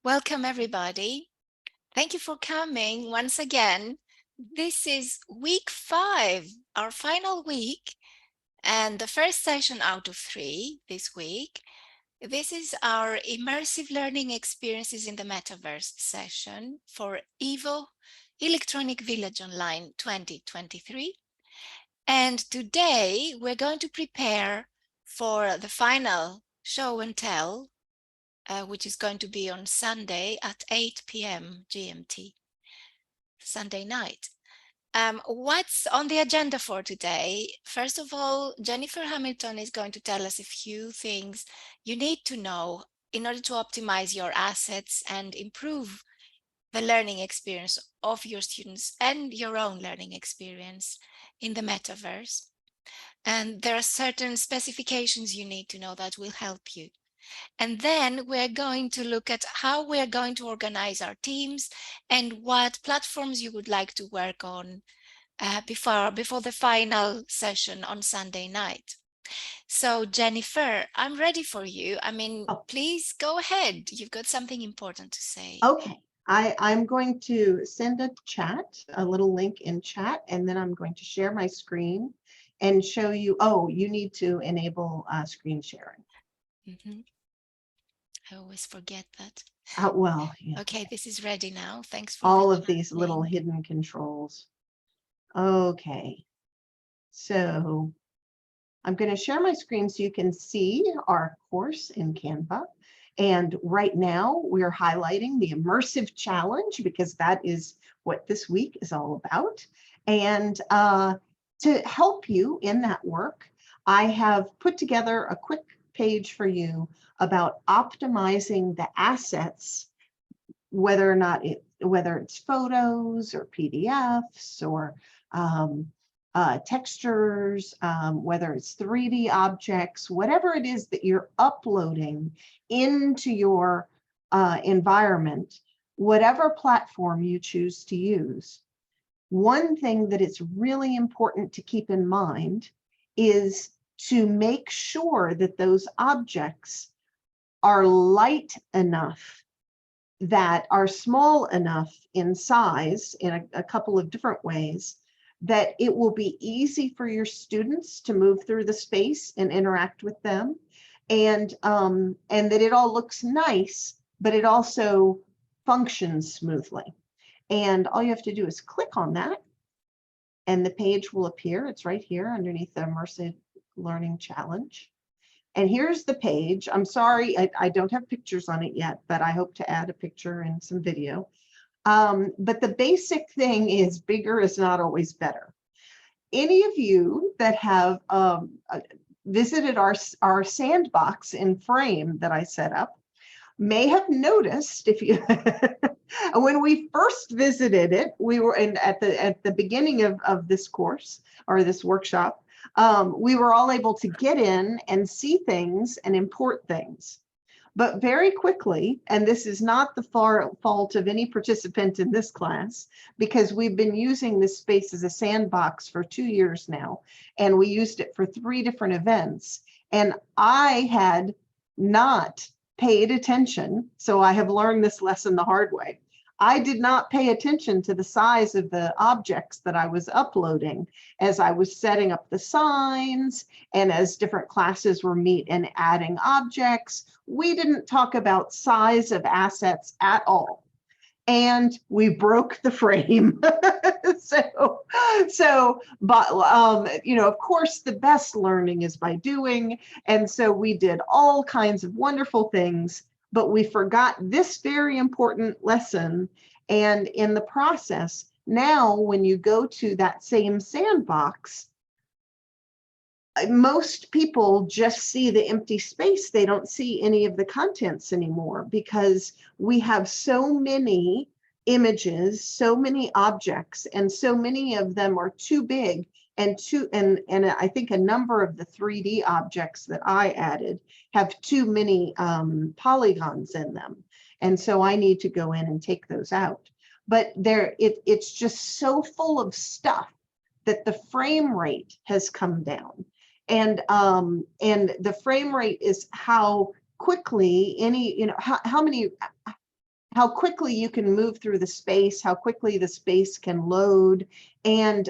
Welcome, everybody. Thank you for coming once again. This is week 5, our final week, and the first session out of 3 this week. This is our Immersive Learning Experiences in the Metaverse session for EVO, Electronic Village Online 2023. And today we're going to prepare for the final show and tell, which is going to be on Sunday at 8 p.m. GMT, Sunday night. What's on the agenda for today? First of all, Jennifer Hamilton is going to tell us a few things you need to know in order to optimize your assets and improve the learning experience of your students and your own learning experience in the metaverse. And there are certain specifications you need to know that will help you. And then we're going to look at how we're going to organize our teams and what platforms you would like to work on before the final session on Sunday night. So Jennifer, I'm ready for you. Oh, Please go ahead. You've got something important to say. okay. I'm going to send a little link in chat, and then I'm going to share my screen and show you. Oh, you need to enable screen sharing. I always forget that. Well, yeah. Okay, this is ready now. Thanks for the All of chat these little link. hidden controls. Okay. So I'm going to share my screen so you can see our course in Canva. And right now we're highlighting the immersive challenge because that is what this week is all about. And to help you in that work, I have put together a quick page for you about optimizing the assets, whether it's photos or PDFs or textures, whether it's 3D objects, whatever it is that you're uploading into your environment, whatever platform you choose to use. One thing that is really important to keep in mind is to make sure that those objects are light enough, that are small enough in size in a couple of different ways, that it will be easy for your students to move through the space and interact with them, and that it all looks nice, but it also functions smoothly. And all you have to do is click on that, and the page will appear. It's right here underneath the Immersive Learning Challenge. And here's the page. I'm sorry, I don't have pictures on it yet, but I hope to add a picture and some video. But the basic thing is bigger is not always better. Any of you that have visited our sandbox in Frame that I set up may have noticed, if you when we first visited it, we were at the beginning of this course or this workshop, we were all able to get in and see things and import things. But very quickly, and this is not the fault of any participant in this class, because we've been using this space as a sandbox for 2 years now, and we used it for 3 different events, and I had not paid attention. So I have learned this lesson the hard way. I did not pay attention to the size of the objects that I was uploading as I was setting up the signs and as different classes were and adding objects. We didn't talk about size of assets at all. And we broke the frame. But of course, the best learning is by doing. And so we did all kinds of wonderful things, but we forgot this very important lesson. And in the process, now when you go to that same sandbox, most people just see the empty space. They don't see any of the contents anymore because we have so many images, so many objects, and so many of them are too big and I think a number of the 3D objects that I added have too many polygons in them. And so I need to go in and take those out. But it's just so full of stuff that the frame rate has come down. And the frame rate is how quickly how many how quickly you can move through the space, how quickly the space can load, and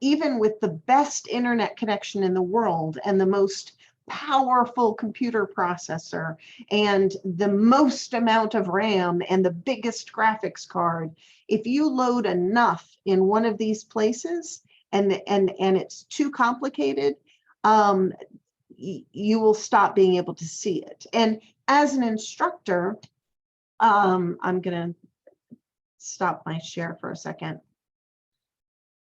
even with the best internet connection in the world and the most powerful computer processor and the most amount of RAM and the biggest graphics card, if you load enough in one of these places and it's too complicated, you will stop being able to see it. And as an instructor, I'm going to stop my share for a second,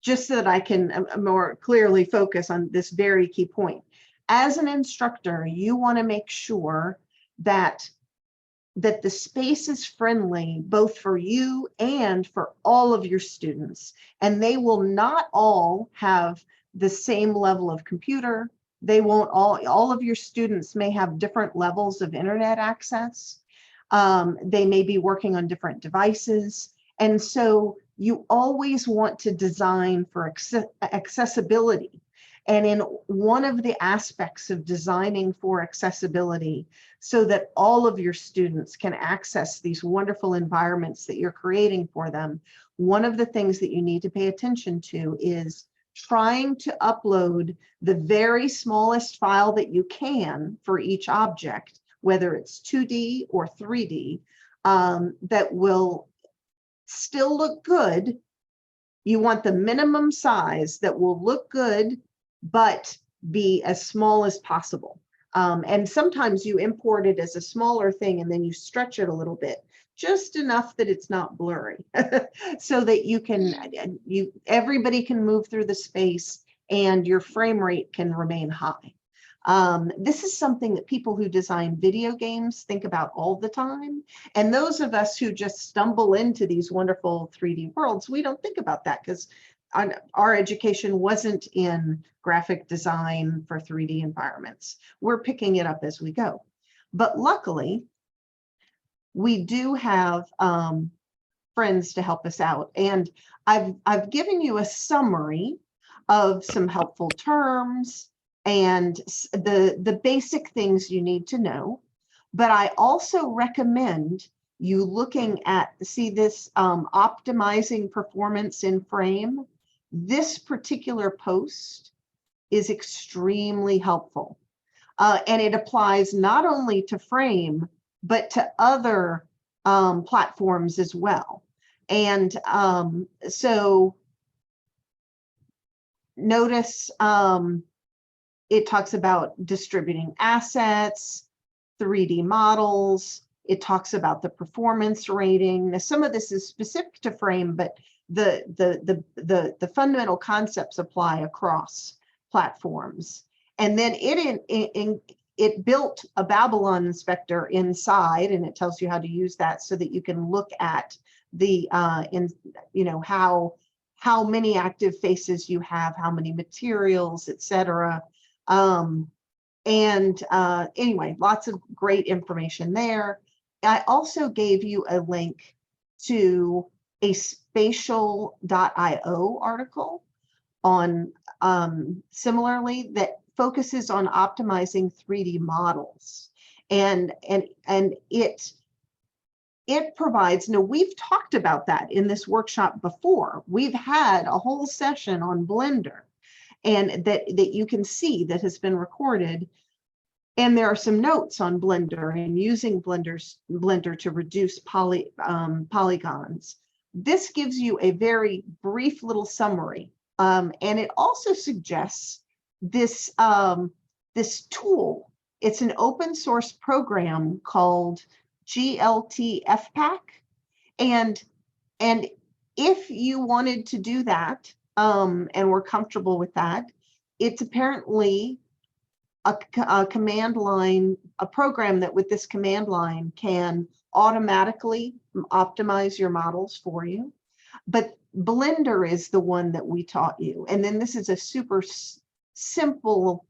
just so that I can more clearly focus on this very key point. As an instructor, you want to make sure that the space is friendly both for you and for all of your students. And they will not all have the same level of computer. They won't all of your students may have different levels of internet access. They may be working on different devices. And so you always want to design for accessibility. And in one of the aspects of designing for accessibility so that all of your students can access these wonderful environments that you're creating for them, one of the things that you need to pay attention to is trying to upload the very smallest file that you can for each object, whether it's 2D or 3D, that will still look good. You want the minimum size that will look good, but be as small as possible. And sometimes you import it as a smaller thing and then you stretch it a little bit, just enough that it's not blurry, so that you can, everybody can move through the space and your frame rate can remain high. This is something that people who design video games think about all the time. And those of us who just stumble into these wonderful 3D worlds, we don't think about that because our education wasn't in graphic design for 3D environments. We're picking it up as we go. But luckily, we do have friends to help us out. And I've given you a summary of some helpful terms and the basic things you need to know. But I also recommend you looking at, see this optimizing performance in frame. This particular post is extremely helpful. And it applies not only to frame, but to other platforms as well. And so notice it talks about distributing assets, 3D models. It talks about the performance rating. Now, some of this is specific to frame, but the fundamental concepts apply across platforms. And then it built a Babylon inspector inside, and it tells you how to use that so that you can look at the how many active faces you have, how many materials, etc. Anyway, lots of great information there. I also gave you a link to a spatial.io article on similarly that focuses on optimizing 3D models. And it provides, now we've talked about that in this workshop before. We've had a whole session on Blender and that you can see that has been recorded. And there are some notes on Blender and using Blender to reduce polygons. This gives you a very brief little summary. And it also suggests this, this tool. It's an open source program called GLT FPAC. And if you wanted to do that, and we're comfortable with that, it's apparently a command line, a program that with this command line can automatically optimize your models for you. But Blender is the one that we taught you. And then this is a super simple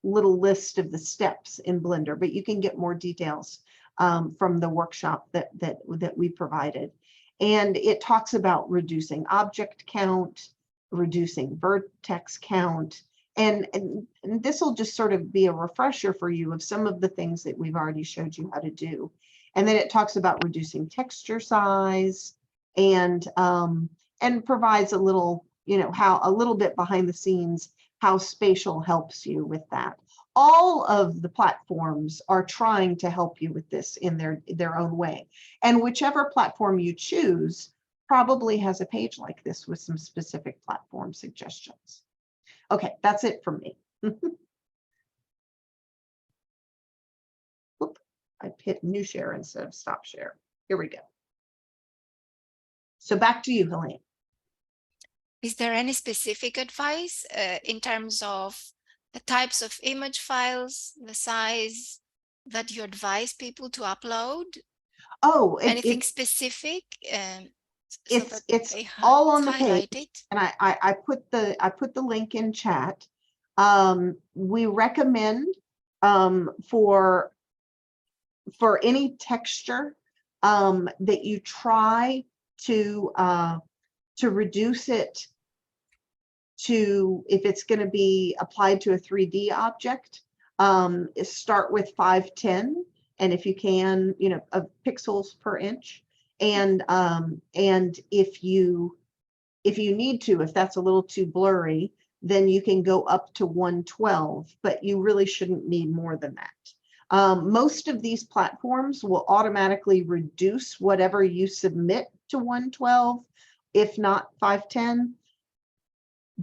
little list of the steps in Blender, but you can get more details from the workshop that we provided. And it talks about reducing object count, reducing vertex count, and this will just sort of be a refresher for you of some of the things that we've already showed you how to do. And then it talks about reducing texture size and provides a little, how a little bit behind the scenes, how spatial helps you with that. All of the platforms are trying to help you with this in their own way. And whichever platform you choose probably has a page like this with some specific platform suggestions. Okay, that's it from me. Oop, I hit new share instead of stop share. Here we go. So back to you, Helene. Is there any specific advice in terms of the types of image files, the size that you advise people to upload? Oh, Anything specific? So that it's they all on the highlight page, it? and I put the link in chat. We recommend for any texture that you try to reduce it to, if it's going to be applied to a 3D object, start with 510, and if you can, of pixels per inch. And if you need to, if that's a little too blurry, then you can go up to 112, but you really shouldn't need more than that. Most of these platforms will automatically reduce whatever you submit to 112, if not 510.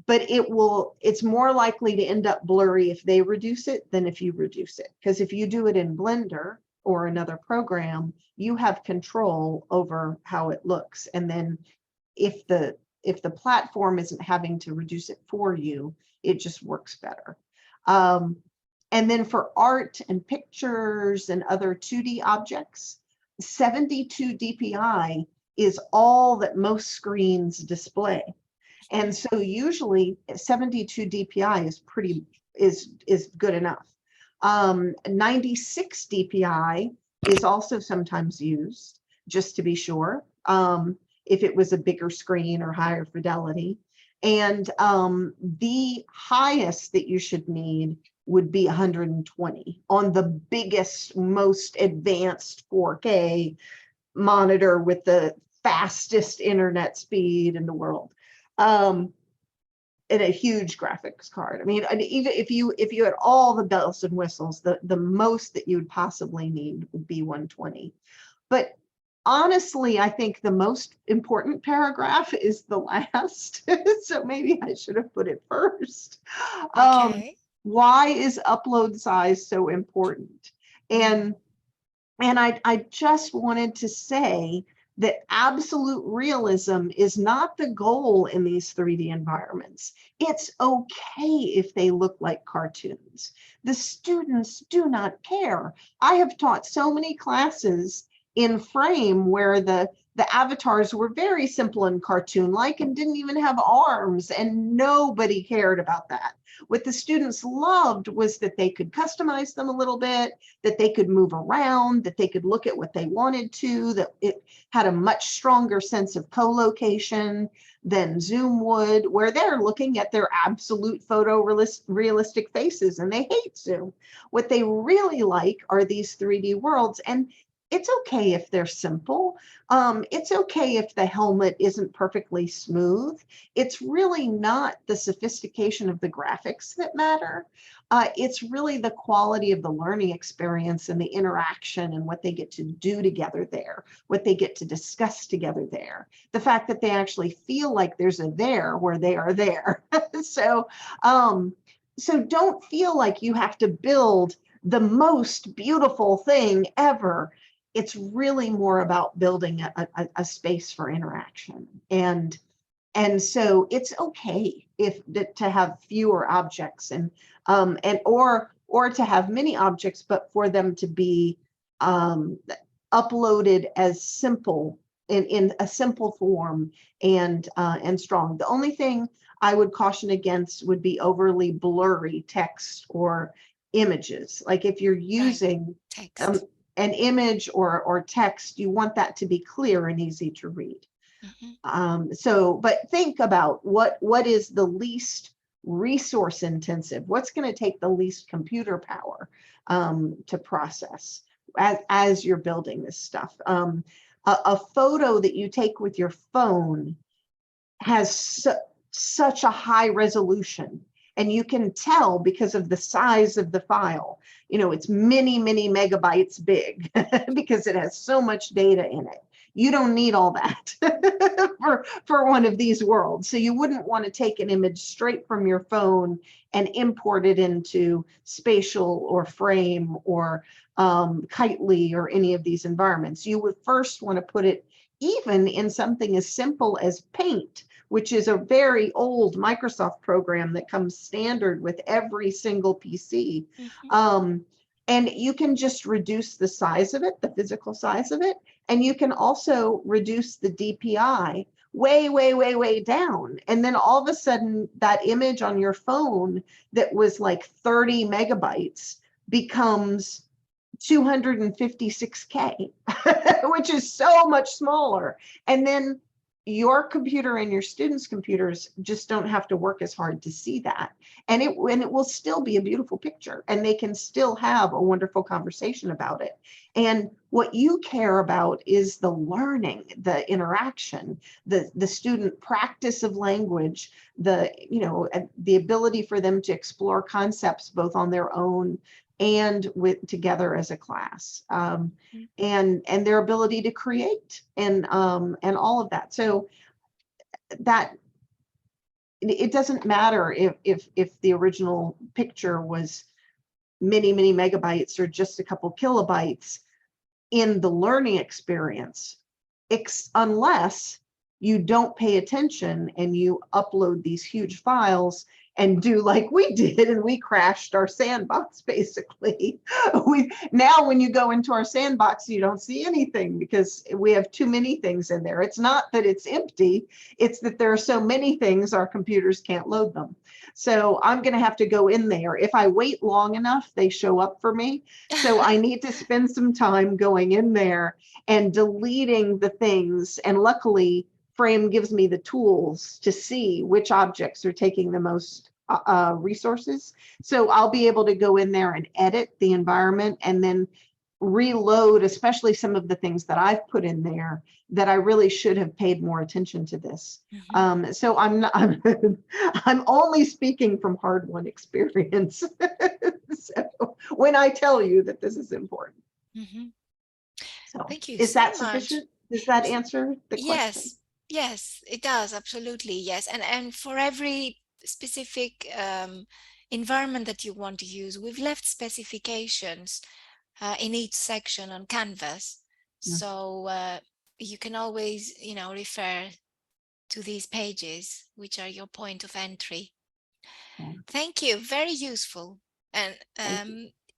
But it's more likely to end up blurry if they reduce it than if you reduce it. Because if you do it in Blender or another program, you have control over how it looks. And then if the platform isn't having to reduce it for you, it just works better. And then for art and pictures and other 2D objects, 72 DPI is all that most screens display. And so usually 72 DPI is good enough. 96 DPI is also sometimes used, just to be sure, if it was a bigger screen or higher fidelity. And the highest that you should need would be 120 on the biggest, most advanced 4K monitor with the fastest internet speed in the world. And a huge graphics card. I mean, even if you had all the bells and whistles, the most that you would possibly need would be 120. But honestly, I think the most important paragraph is the last. So maybe I should have put it first. Okay. Why is upload size so important? And I just wanted to say that absolute realism is not the goal in these 3D environments. It's okay if they look like cartoons. The students do not care. I have taught so many classes in Frame where the avatars were very simple and cartoon-like and didn't even have arms, and nobody cared about that. What the students loved was that they could customize them a little bit, that they could move around, that they could look at what they wanted to, that it had a much stronger sense of co-location than Zoom would, where they're looking at their absolute photorealistic faces, and they hate Zoom. What they really like are these 3D worlds, and it's okay if they're simple. It's okay if the helmet isn't perfectly smooth. It's really not the sophistication of the graphics that matter. It's really the quality of the learning experience and the interaction and what they get to do together there, what they get to discuss together there. The fact that they actually feel like there's a there where they are there. So don't feel like you have to build the most beautiful thing ever. It's really more about building a space for interaction. And so it's okay to have fewer objects or to have many objects, but for them to be uploaded as simple in a simple form and strong. The only thing I would caution against would be overly blurry text or images. Like if you're using text. an image or text, you want that to be clear and easy to read. But think about what is the least resource intensive, what's going to take the least computer power to process. as you're building this stuff. A photo that you take with your phone has such a high resolution, and you can tell because of the size of the file. You know, it's many, many megabytes big because it has so much data in it. You don't need all that for one of these worlds. So you wouldn't want to take an image straight from your phone and import it into Spatial or Frame or Kitely or any of these environments. You would first want to put it even in something as simple as Paint, which is a very old Microsoft program that comes standard with every single PC. And you can just reduce the size of it, the physical size of it, and you can also reduce the DPI way, way, way, way down. And then all of a sudden, that image on your phone that was like 30 megabytes becomes 256K, which is so much smaller. And then your computer and your students' computers just don't have to work as hard to see that. And it will still be a beautiful picture, and they can still have a wonderful conversation about it. And what you care about is the learning, the interaction, the student practice of language, the ability for them to explore concepts both on their own and together as a class, and their ability to create and all of that. So that it doesn't matter if the original picture was many, many megabytes or just a couple kilobytes in the learning experience, unless you don't pay attention and you upload these huge files and do like we did, and we crashed our sandbox basically. Now when you go into our sandbox, you don't see anything because we have too many things in there. It's not that it's empty, it's that there are so many things our computers can't load them. So I'm going to have to go in there. If I wait long enough, they show up for me. So I need to spend some time going in there and deleting the things. And luckily, Frame gives me the tools to see which objects are taking the most resources. So I'll be able to go in there and edit the environment and then reload, especially some of the things that I've put in there that I really should have paid more attention to this. So I'm only speaking from hard-won experience. So when I tell you that this is important. So thank you is so that much. Sufficient? Does that answer the question? Yes, it does, absolutely, yes. And for every specific environment that you want to use, we've left specifications in each section on Canvas. So you can always, refer to these pages, which are your point of entry. Thank you, very useful. And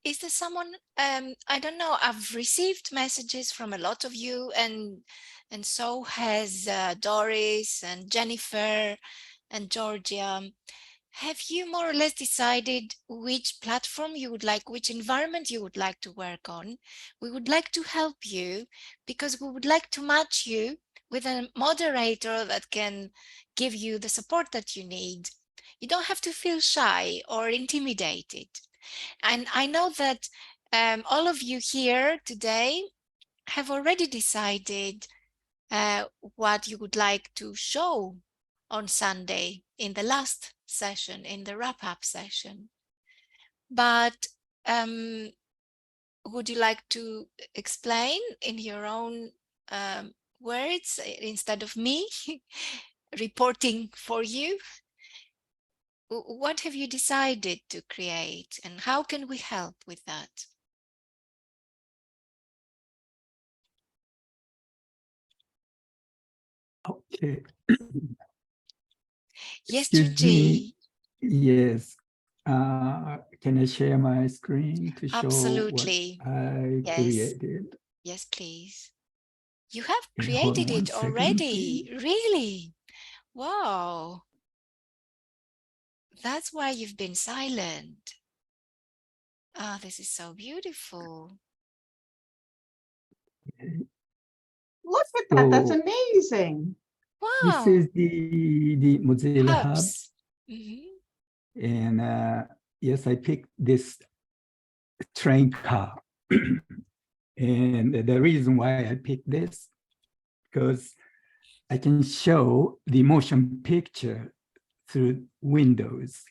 is there someone, I don't know, I've received messages from a lot of you, and so has Doris and Jennifer and Georgia. Have you more or less decided which platform you would like, which environment you would like to work on? We would like to help you because we would like to match you with a moderator that can give you the support that you need. You don't have to feel shy or intimidated. And I know that all of you here today have already decided what you would like to show on Sunday in the last session, in the wrap-up session. But would you like to explain in your own words instead of me reporting for you? What have you decided to create, and how can we help with that? Okay. Yes, Excuse Georgie. me. Yes. Can I share my screen to show Absolutely. what I created? Yes, please. You have Okay, hold on created 1 it second, already. please. Really? Wow. That's why you've been silent. Ah, this is so beautiful. Okay. Look at that. That's So amazing. this Wow. is the Mozilla Hub. Hubs. And yes, I picked this train car. And the reason why I picked this, because I can show the motion picture through Windows.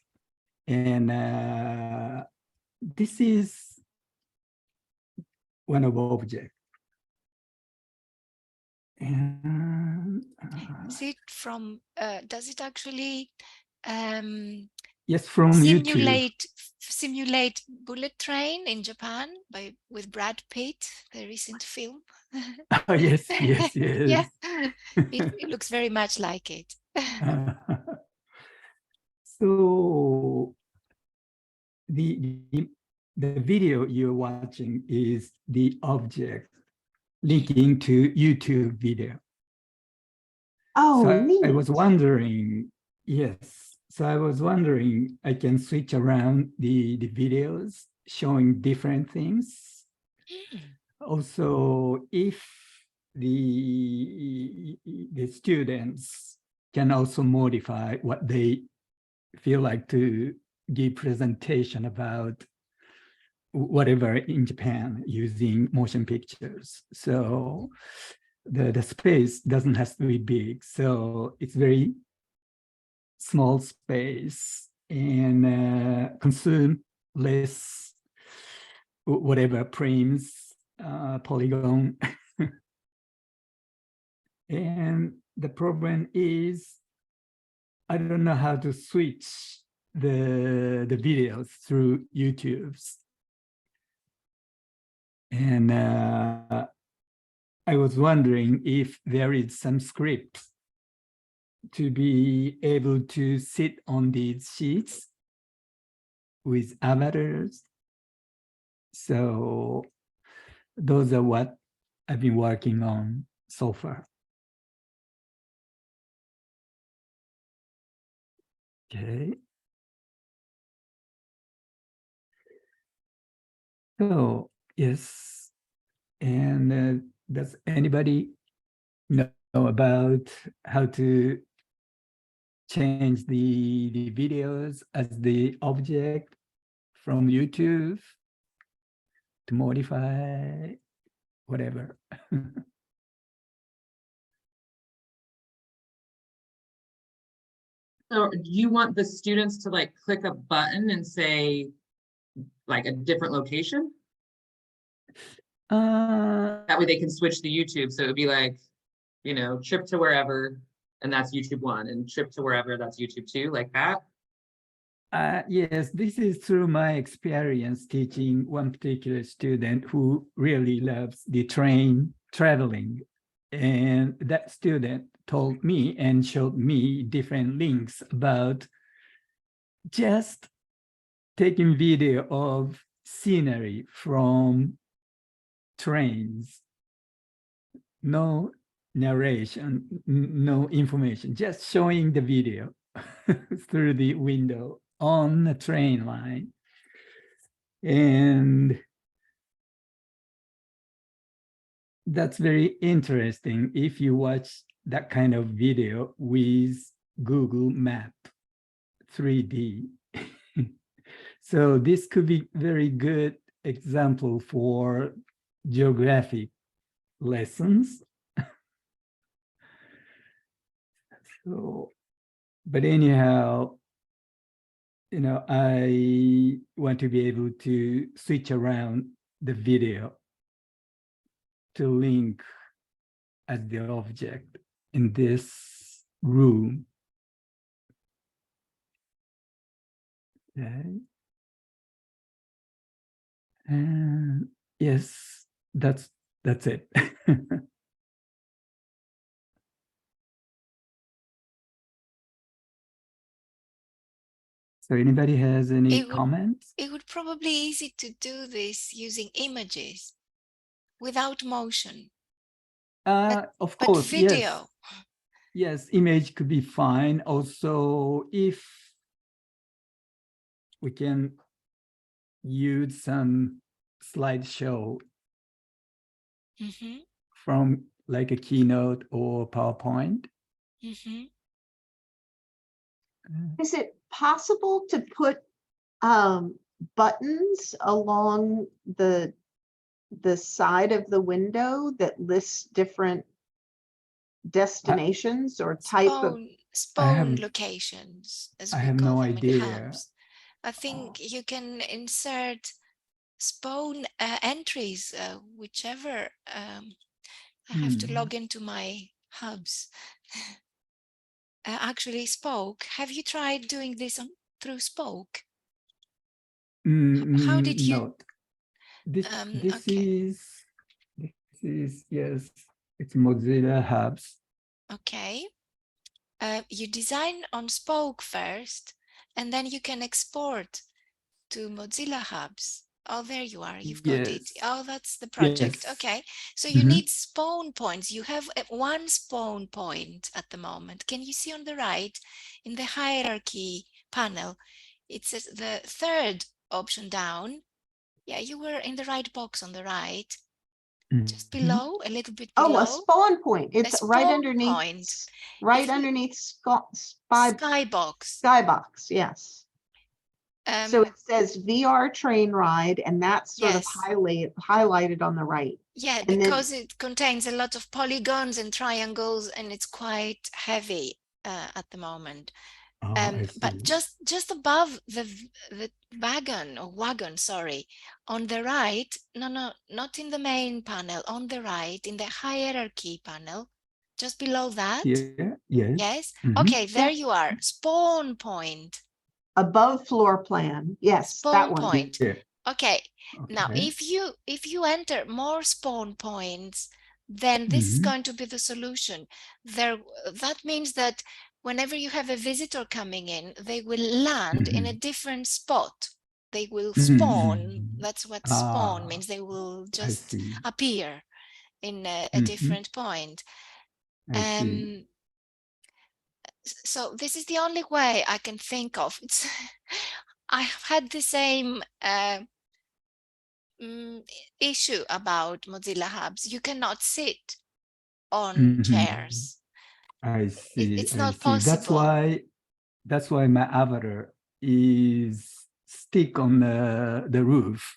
And this is one of object. And Is it from, does it actually yes, from YouTube. simulate Bullet Train in Japan with Brad Pitt, the recent film? Oh, yes, yes, Yeah, yes. it looks very much like it. So the video you're watching is the object linking to YouTube video. Oh, So neat. I was wondering, yes. So I was wondering, I can switch around the videos showing different things. Also, if the students can also modify what they feel like to give presentation about whatever in Japan using motion pictures. So the space doesn't have to be big. So it's very small space and consume less whatever frames, polygon. And the problem is, I don't know how to switch the videos through YouTube's. And I was wondering if there is some script to be able to sit on these sheets with avatars. So those are what I've been working on so far. Okay. So yes, and does anybody know about how to change the videos as the object from YouTube to modify whatever? So do you want the students to like click a button and say like a different location? That way they can switch to YouTube. So it would be like, you know, trip to wherever, and that's YouTube 1, and trip to wherever, that's YouTube 2, like that. Yes, this is through my experience teaching one particular student who really loves the train traveling. And that student told me and showed me different links about just taking video of scenery from trains. No narration, no information, just showing the video through the window on the train line. And that's very interesting if you watch that kind of video with Google Map 3D. So this could be very good example for geographic lessons. So, but anyhow, you know, I want to be able to switch around the video to link as the object in this room. Okay. And yes, that's it. So anybody has any comments? It would probably be easy to do this using images without motion. Of But course, video. yes. Yes, image could be fine. Also, if we can use some slideshow from like a keynote or PowerPoint. Is it possible to put buttons along the the side of the window that lists different destinations or type of? Spawn locations, as I we have call no them in idea. hubs. I think you can insert spawn entries, whichever. I have to log into my hubs. Actually, Spoke. Have you tried doing this through Spoke? How did you? No, this Okay. is yes, it's Mozilla Hubs. Okay. You design on Spoke first, and then you can export to Mozilla Hubs. Oh, there you are. You've got it. Oh, that's the project. Yes. Okay. So you need spawn points. You have one spawn point at the moment. Can you see on the right in the hierarchy panel? It says the third option down. Yeah, you were in the right box on the right. Just below, a little bit below. Oh, a spawn point. It's right spawn underneath. Point. Right underneath Skybox. Skybox, yes. So it says VR train ride, and that's sort of highlighted on the right. Yeah, and because it contains a lot of polygons and triangles, and it's quite heavy at the moment. But just above the wagon, sorry, on the right, no, not in the main panel, on the right, in the hierarchy panel, just below that. Yeah, yes. Yes. Okay, there you are. Spawn point. Above floor plan. Yes, spawn that one. Point. Yeah. Okay. Now, if you enter more spawn points, then this is going to be the solution. That means that whenever you have a visitor coming in, they will land in a different spot. They will spawn. That's what spawn means. They will just appear in a different point. So this is the only way I can think of. I've had the same issue about Mozilla Hubs. You cannot sit on chairs. I see. It's not possible. That's why my avatar is stick on the roof.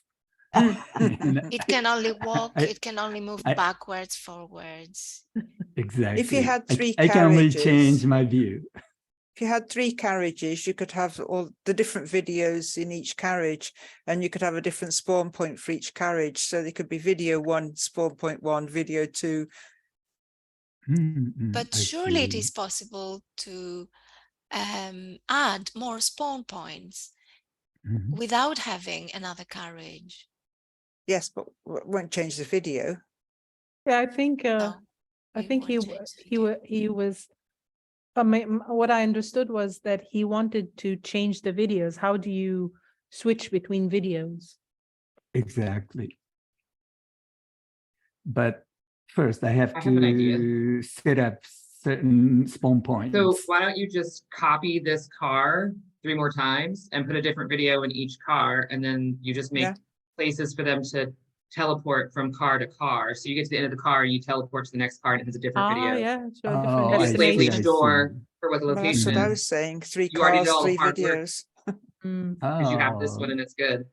It can only walk. It can only move backwards, forwards. Exactly. If you had three I can only carriages, change my view. if you had 3 carriages, you could have all the different videos in each carriage, and you could have a different spawn point for each carriage. So there could be video 1, spawn point 1, video 2. But surely it is possible to add more spawn points without having another carriage. Yes, but it won't change the video. Yeah, I think he was. What I understood was that he wanted to change the videos. How do you switch between videos? Exactly. But first, I have an idea. to set up certain spawn points. So why don't you just copy this car 3 more times and put a different video in each car, and then you just make places for them to teleport from car to car. So you get to the end of the car and you teleport to the next car and it has a different video. Yeah, so a different And just label each destination. door for what the Well, location that's what I is. was saying. 3 You already cars, did all the 3 hard work. videos. Because you have this one and it's good.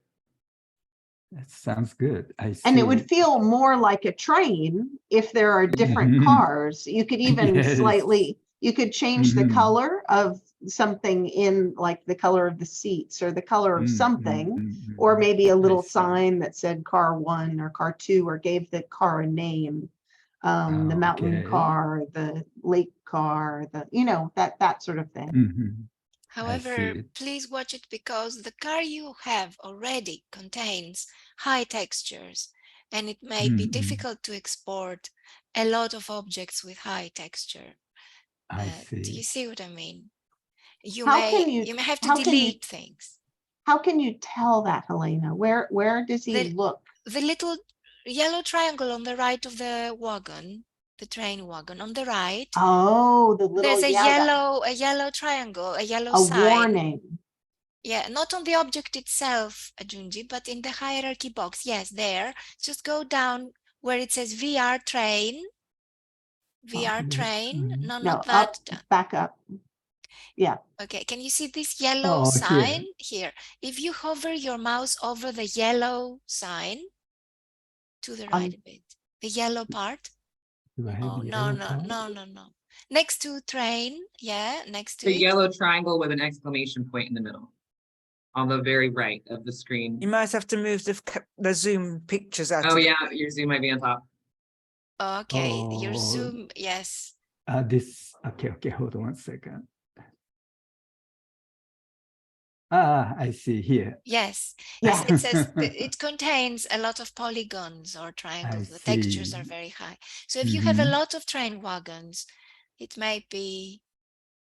That sounds good. I see. And it would feel more like a train if there are different cars. You could even slightly, you could change the color of something in, like the color of the seats or the color of something, or maybe a little sign that said car 1 or car 2 or gave the car a name. The mountain car, the lake car, that sort of thing. However, please watch it, because the car you have already contains high textures, and it may be difficult to export a lot of objects with high texture. I see. Do you see what I mean? You How may can you- you may have to how can you- delete things. How can you tell that, Helena? Where does he look? The little yellow triangle on the right of the wagon, the train wagon, on the right. Oh, the little There's a yellow triangle, a yellow sign. warning. Yeah, not on the object itself, Ajunji, but in the hierarchy box. Yes, there. Just go down where it says VR train. VR train. No, not that. Back up. Yeah. Okay, can you see this yellow sign here? If you hover your mouse over the yellow sign To the On- right a bit. The yellow part. Do I have Oh, the no, yellow no, part? no, no, no. Next to train. Yeah, next to The it. yellow triangle with an exclamation point in the middle. On the very right of the screen. You might have to move the Zoom pictures out. Oh of yeah, your Zoom might be on top. Okay, your Oh. Zoom. Yes. This, okay, hold on 1 second. I see here. Yes. Yeah. It says that it contains a lot of polygons or triangles. The textures see. are very high. So if you have a Mhm. lot of train wagons, it may be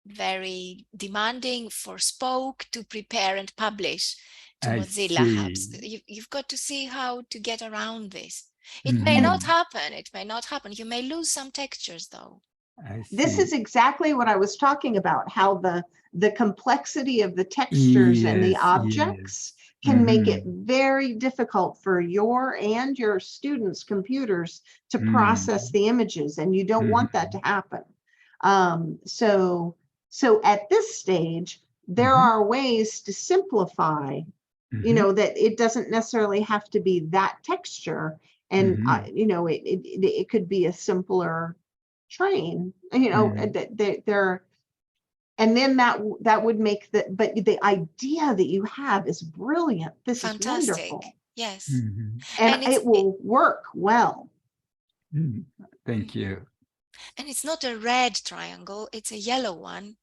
very demanding for Spoke to prepare and publish to I Mozilla Hubs. see. You've got to see how to get around this. It may not happen. It may not happen. You may lose some textures though. I see. This is exactly what I was talking about, how the complexity of the textures and the Yes, objects yes. can make it very difficult for your and your students' computers to process the images, and you don't want that to happen. So at this stage, there are ways to simplify, you know, that it doesn't necessarily have to be that texture, and you know, it could be a simpler train, you know, they're, and then that would make but the idea that you have is brilliant. This is Fantastic. wonderful. Yes. And it will work well. Thank you. And it's not a red triangle, it's a yellow one,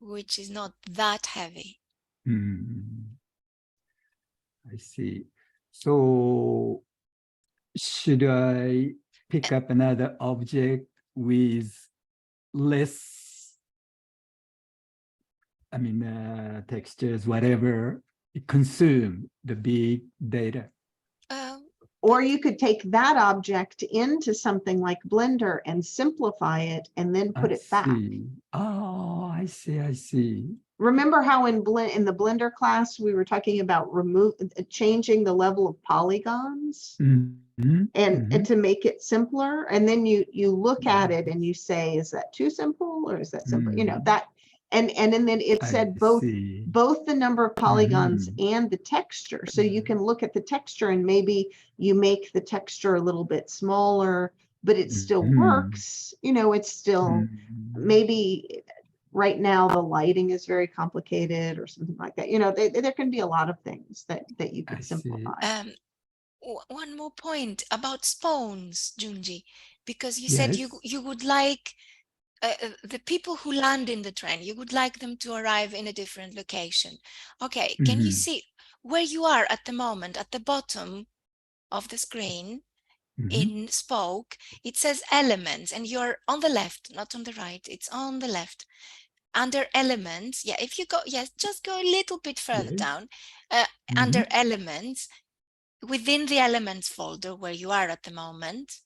which is not that heavy. I see. So should I pick up another object with less, I mean, textures, whatever, consume the big data? Or you could take that object into something like Blender and simplify it and then put it back. Oh, I see. Remember how in the Blender class, we were talking about changing the level of polygons and to make it simpler. And then you look at it and you say, is that too simple or is that simple? You know, that, and then it said both the number of polygons and the texture. So you can look at the texture and maybe you make the texture a little bit smaller, but it still works. You know, it's still maybe right now the lighting is very complicated or something like that. You know, there can be a lot of things that you could simplify. One more point about spawns, Junji, because you said you would like the people who land in the train, you would like them to arrive in a different location. Okay, can you see where you are at the moment, at the bottom of the screen in Spoke? It says elements and you're on the left, not on the right, it's on the left. Under elements, yeah, if you go, yes, just go a little bit further down. Under elements, within the elements folder where you are at the moment,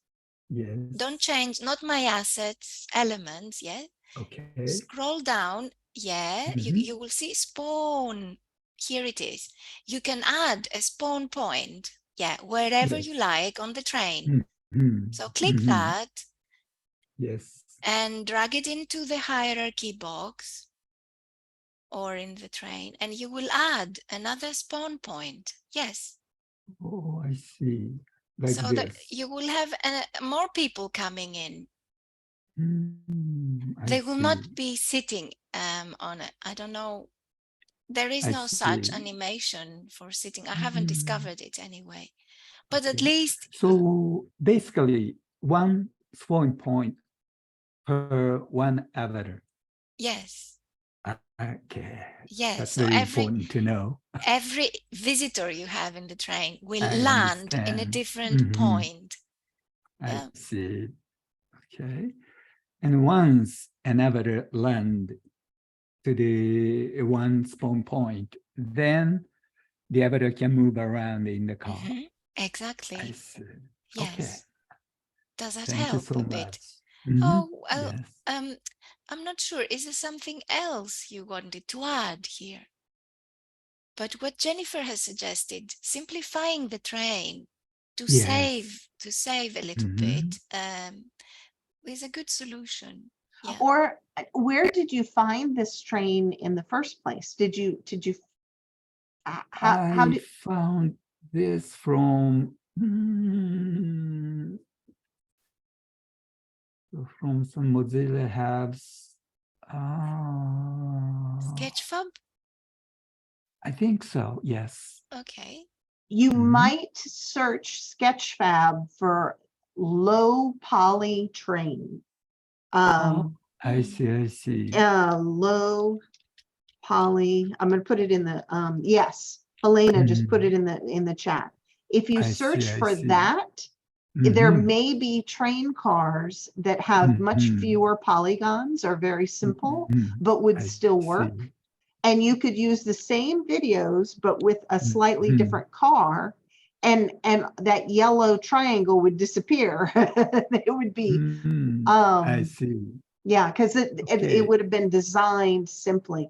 don't change, not my assets, elements, yeah. Okay. Scroll down, yeah, you will see spawn. Here it is. You can add a spawn point, yeah, wherever you like on the train. So click that. Yes. And drag it into the hierarchy box or in the train, and you will add another spawn point. Yes. Oh, I see. Like so this. that you will have more people coming in. They will not be sitting on it. I don't know. There is no such animation for sitting. I haven't discovered it anyway. But at least. So basically, one spawn point per one avatar. Yes. Okay. Yes. That's So very important to know. Every visitor you have in the train will land in a different point. I see. Okay. And once an avatar land to the one spawn point, then the avatar can move around in the car. Exactly. I see. Yes. Okay. Does that Thank help you so a bit? much. Oh, well, yes. I'm not sure. Is there something else you wanted to add here? But what Jennifer has suggested, simplifying the train to save a little bit, is a good solution. Yeah. Or where did you find this train in the first place? I found this from So from some Mozilla Hubs, Sketchfab? I think so, yes. Okay. You Mhm. might search Sketchfab for low poly train. I see. Low poly, I'm gonna put it in the, yes, Helena just put it in the chat. If you I search see, I for see. that, there Mhm. may be train cars that have much Mhm. fewer polygons, are very simple, Mhm. but would I still work. see. And you could use the same videos, but with a slightly Mhm. different car, and that yellow triangle would disappear. It would be, Mhm. I um, see. yeah, because it Okay. would have been designed simply.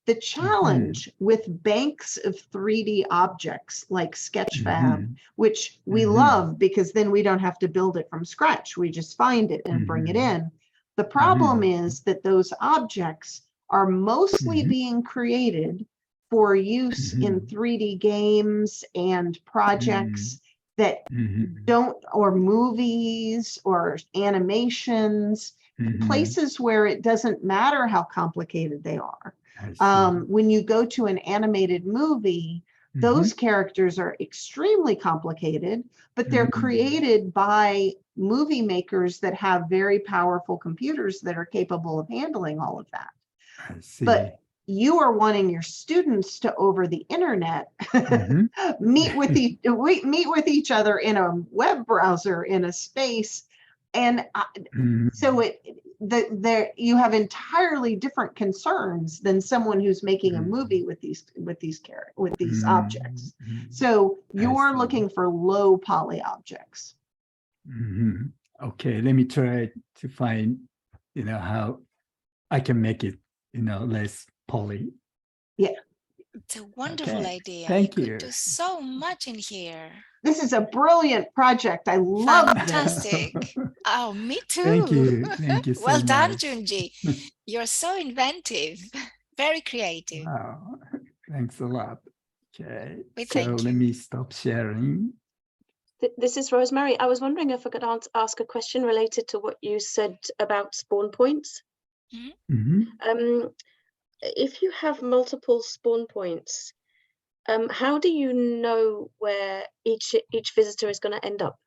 The challenge with banks of 3D objects like Sketchfab, Mhm. which we Mhm. love because then we don't have to build it from scratch. We just find it and bring it Mhm. in. The problem Mhm. is that those objects are mostly Mhm. being created for use in Mhm. 3D games and projects that Mhm. don't, or movies or animations, Mhm. places where it doesn't matter how complicated they are. I see. When you go to an animated movie, those characters are extremely complicated, but they're Mhm. created by movie makers that have very powerful computers that are capable of handling all of that. I see. But you are wanting your students to, over the internet, Mhm. meet with each other in a web browser in a space, and so you have entirely different concerns than someone who's making a movie with these objects. So I you're see. looking for low poly objects. Mhm. Okay, let me try to find, how I can make it, less poly. It's a wonderful Okay, idea. thank You could you. do so much in here. This is a brilliant project. I love this. Fantastic. Oh, me too. Thank you. Thank you so Well done, much. Junji. You're so inventive, very creative. Wow, thanks a lot. Okay, We so thank let you. me stop sharing. This is Rosemary. I was wondering if I could ask a question related to what you said about spawn points. Mhm. If you have multiple spawn points, how do you know where each visitor is going to end up?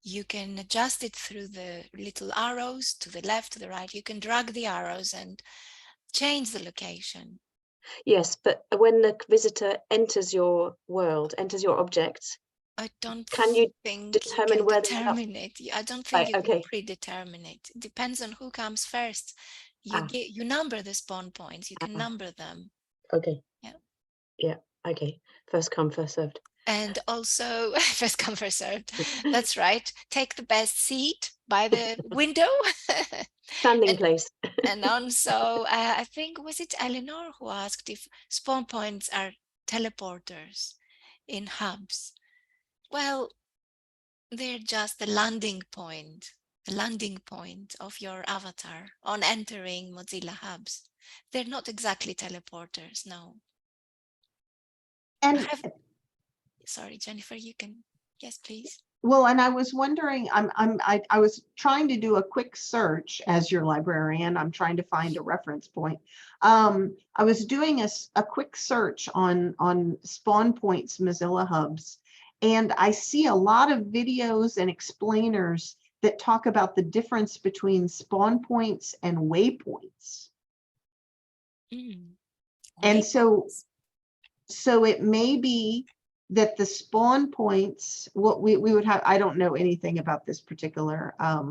You can adjust it through the little arrows to the left, to the right. You can drag the arrows and change the location. Yes, but when the visitor enters your world, enters your object, I don't can you think you determine can where they end up? determine it. I don't think Right, you can okay. predetermine it. It depends on who comes first. Ah. You number the spawn points. You can number them. Okay. Yeah. Yeah. Okay. First come, first served. And also, first come, first served. That's right. Take the best seat by the window. Standing place. And also, I think, was it Eleanor who asked if spawn points are teleporters in hubs? Well, they're just the landing point of your avatar on entering Mozilla hubs. They're not exactly teleporters, no. And Sorry, Jennifer, you can, yes, please. well, and I was wondering, I was trying to do a quick search as your librarian. I'm trying to find a reference point. I was doing a quick search on spawn points Mozilla hubs, and I see a lot of videos and explainers that talk about the difference between spawn points and waypoints. And so it may be that the spawn points, what we would have, I don't know anything about this particular, I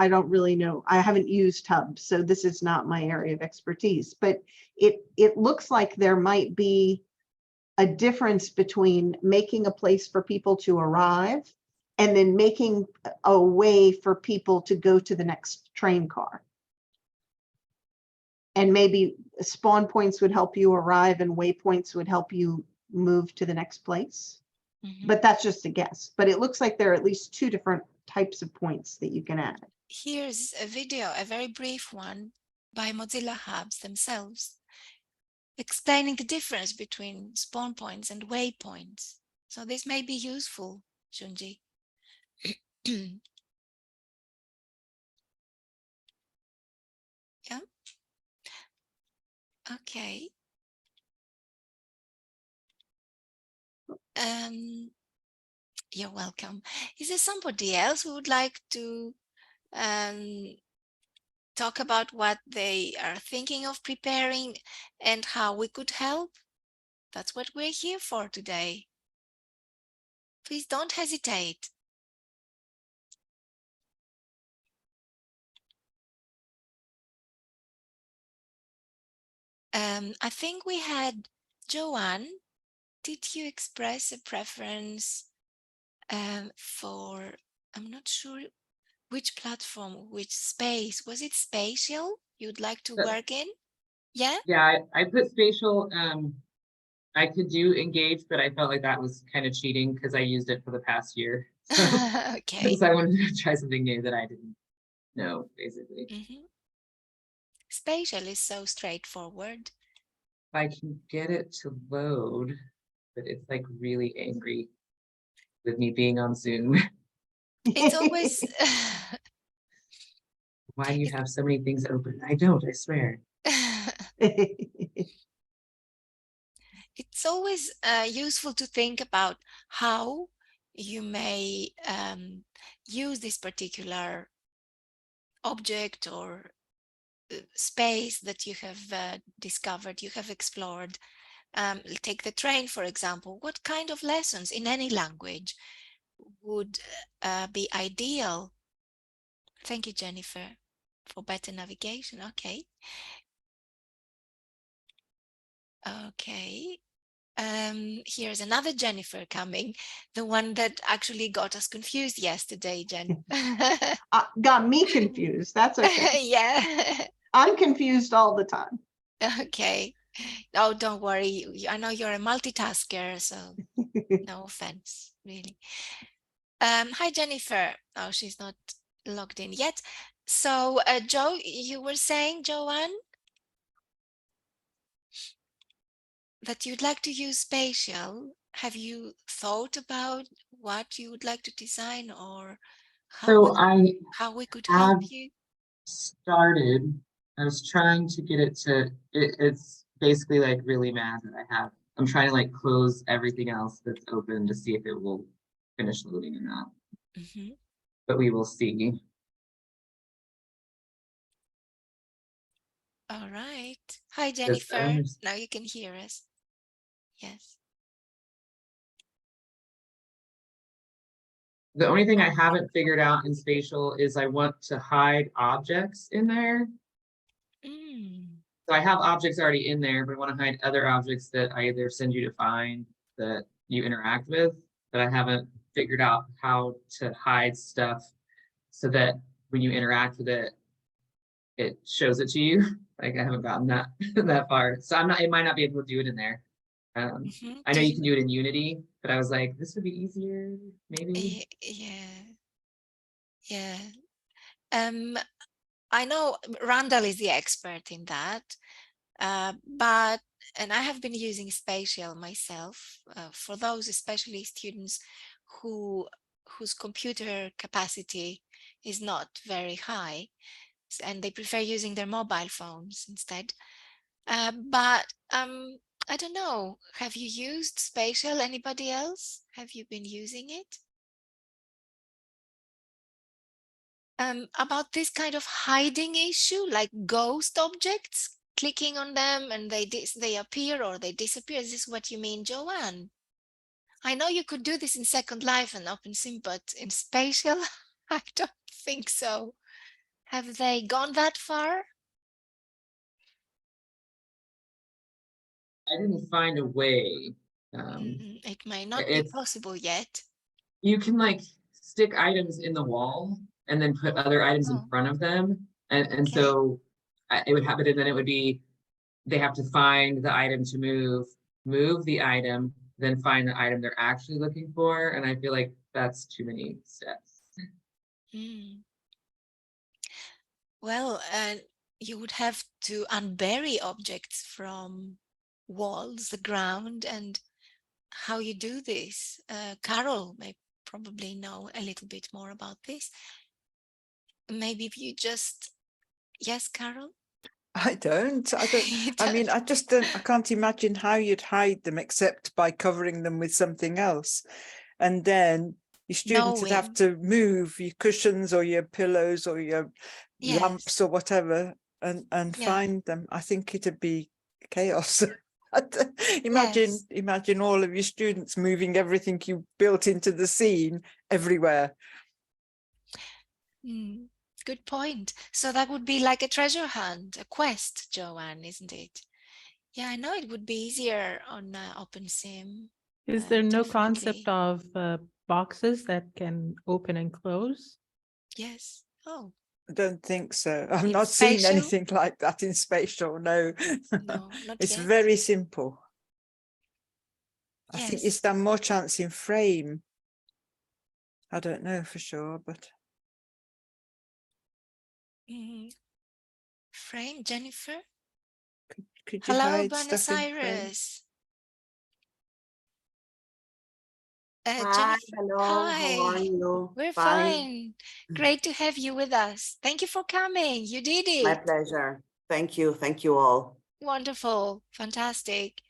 don't really know. I haven't used hubs, so this is not my area of expertise, but it looks like there might be a difference between making a place for people to arrive and then making a way for people to go to the next train car. And maybe spawn points would help you arrive and waypoints would help you move to the next place. But that's just a guess. But it looks like there are at least two different types of points that you can add. Here's a video, a very brief one by Mozilla Hubs themselves, explaining the difference between spawn points and waypoints. So this may be useful Junji. Yeah. Okay. You're welcome. Is there somebody else who would like to talk about what they are thinking of preparing and how we could help? That's what we're here for today. Please don't hesitate. I think we had Joanne. Did you express a preference for, I'm not sure which platform, which space? Was it spatial you'd like to work in? Yeah? Yeah, I put spatial. I could do engage, but I felt like that was kind of cheating because I used it for the past year. So, Okay. so I wanted to try something new that I didn't know, basically. Spatial is so straightforward. I can get it to load, but it's like really angry with me being on Zoom. It's always Why do you have so many things open? I don't, I swear. it's always useful to think about how you may use this particular object or space that you have discovered, you have explored. Take the train, for example. What kind of lessons in any language would be ideal? Thank you, Jennifer, for better navigation. Okay. Okay. Here's another Jennifer coming, the one that actually got us confused yesterday, Jen. Got me confused. That's okay. Yeah. I'm confused all the time. Okay. Oh, don't worry. I know you're a multitasker, so no offense, really. Hi, Jennifer. Oh, she's not logged in yet. So, Joe, you were saying, Joanne, that you'd like to use spatial. Have you thought about what you would like to design or So I how we could help have you? started, I was trying to get it to, it's basically like really mad that I'm trying to like close everything else that's open to see if it will finish loading or not. But we will see. All right. Hi, Because Jennifer. Now you can hear us. Yes. the only thing I haven't figured out in spatial is I want to hide objects in there. So I have objects already in there, but I want to hide other objects that I either send you to find that you interact with, but I haven't figured out how to hide stuff so that when you interact with it, it shows it to you. Like I haven't gotten that that far. So it might not be able to do it in there. I know you can do it in Unity, but I was like, this would be easier, maybe. Yeah. I know Randall is the expert in that, and I have been using spatial myself for those, especially students whose computer capacity is not very high, and they prefer using their mobile phones instead. But I don't know. Have you used spatial? Anybody else? Have you been using it? About this kind of hiding issue, like ghost objects, clicking on them and they appear or they disappear. Is this what you mean, Joanne? I know you could do this in Second Life and OpenSim, but in spatial, I don't think so. Have they gone that far? I didn't find a way. It might not be possible yet. You can like stick items in the wall and then put other items in front of them. And so it would happen, and then it would be, they have to find the item to move the item, then find the item they're actually looking for. And I feel like that's too many steps. Well, you would have to unbury objects from walls, the ground, and how you do this. Carol may probably know a little bit more about this. Maybe if you just, yes, Carol? I don't. You I mean, don't? I just don't. I can't imagine how you'd hide them except by covering them with something else, and then your students would have Knowing. to move your cushions or your pillows or your lamps Yes. or whatever and Yeah. find them. I think it'd be chaos. Yes. Imagine all of your students moving everything you built into the scene everywhere. Mm, good point. So that would be like a treasure hunt, a quest, Joanne, isn't it? Yeah, I know it would be easier on OpenSim. Is there no Definitely. concept of boxes that can open and close? Yes. Oh, I don't think so. I've in not seen spatial? anything like that in spatial, no. No, not It's yet. very simple. I think you Yes. stand more chance in frame. I don't know for sure, but Mm. Frame, Jennifer? could you Hello, hide Buenos stuff in frame? Aires. Hi, Jennifer, hello, how are hi. you? We're Fine, fine. Great to have you with us. Thank you for coming. You did my it. pleasure. Thank you all. Wonderful. Fantastic.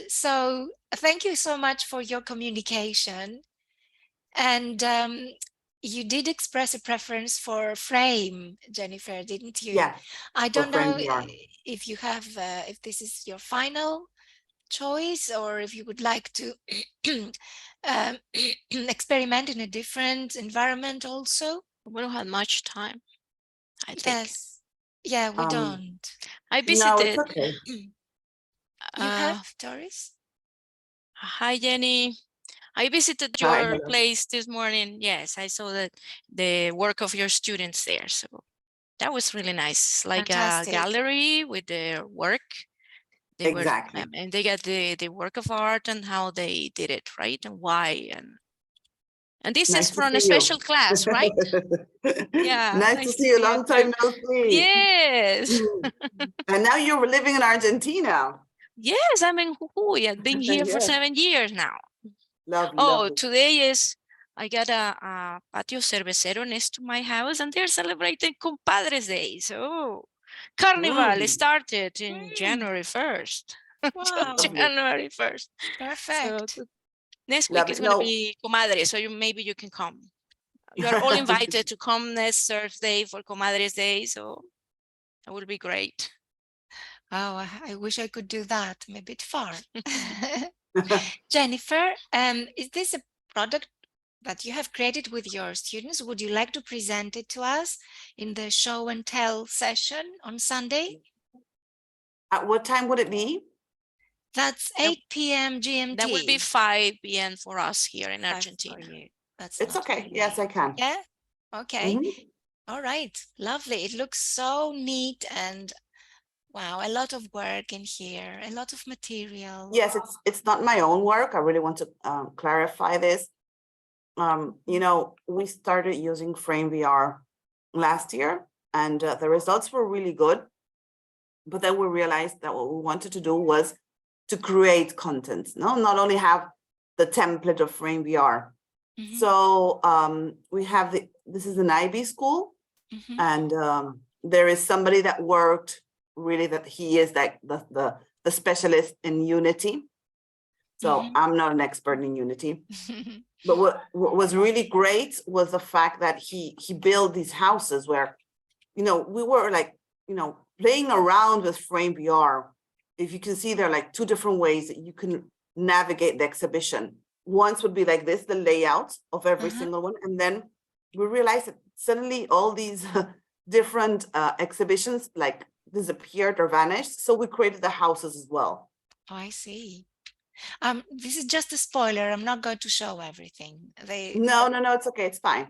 So thank you so much for your communication. And you did express a preference for frame, Jennifer, didn't you? Yeah, I for don't friend know VR. if you have, if this is your final choice or if you would like to um, experiment in a different environment also. We don't have much time, I think. Yes. Yeah, we Um, don't. I no, it's visited. okay. You have, Doris? Hi, Jenny. I visited Hi, your hello. place this morning. Yes, I saw the work of your students there. So that was really nice. Like a Fantastic. gallery with their work. They were, Exactly. and they got the work of art and how they did it, right? And why. And this is Nice to from a see you. special class, right? Yeah, Nice to nice to see you. see you Long too. time no see. Yes. And now you're living in Argentina. Yes, I'm in Jujuy. I've been here for Yes, 7 years now. lovely, Oh, lovely. today is, I got a patio cervecero next to my house and they're celebrating Compadres Day. So Carnival Mm, started in Mm, January 1st. wow. lovely, January 1st. So Perfect. next week lovely. is going to No, be Comadres. So maybe you can come. You are all invited to come next Thursday for Comadres Day. So that will be great. Oh, I wish I could do that. I'm a bit far. Jennifer, is this a product that you have created with your students? Would you like to present it to us in the show and tell session on Sunday? at what time would it be? That's 8 p.m. GMT. That will be 5 p.m. for us here in 5 for Argentina. you. That's It's not okay. very Yes, I late. can. Yeah. Okay. Mhm. All right. Lovely. It looks so neat and wow, a lot of work in here, a lot of material. Yes, it's not my own work. I really want to clarify this. You know, we started using Frame VR last year, and the results were really good. But then we realized that what we wanted to do was to create content, no, not only have the template of Frame VR. Mhm, So we have this is an IB school, mhm, and there is somebody that worked really that he is like the specialist in Unity. So I'm not an expert in Unity. mhm. But what was really great was the fact that he built these houses where, you know, we were like, you know, playing around with Frame VR. If you can see, there are like two different ways that you can navigate the exhibition. Once would be like this, the layout of every Uh-huh. single one. And then we realized that suddenly all these different exhibitions like disappeared or vanished. So we created the houses as well. Oh, I see. This is just a spoiler. I'm not going to show everything. No, it's okay, it's fine.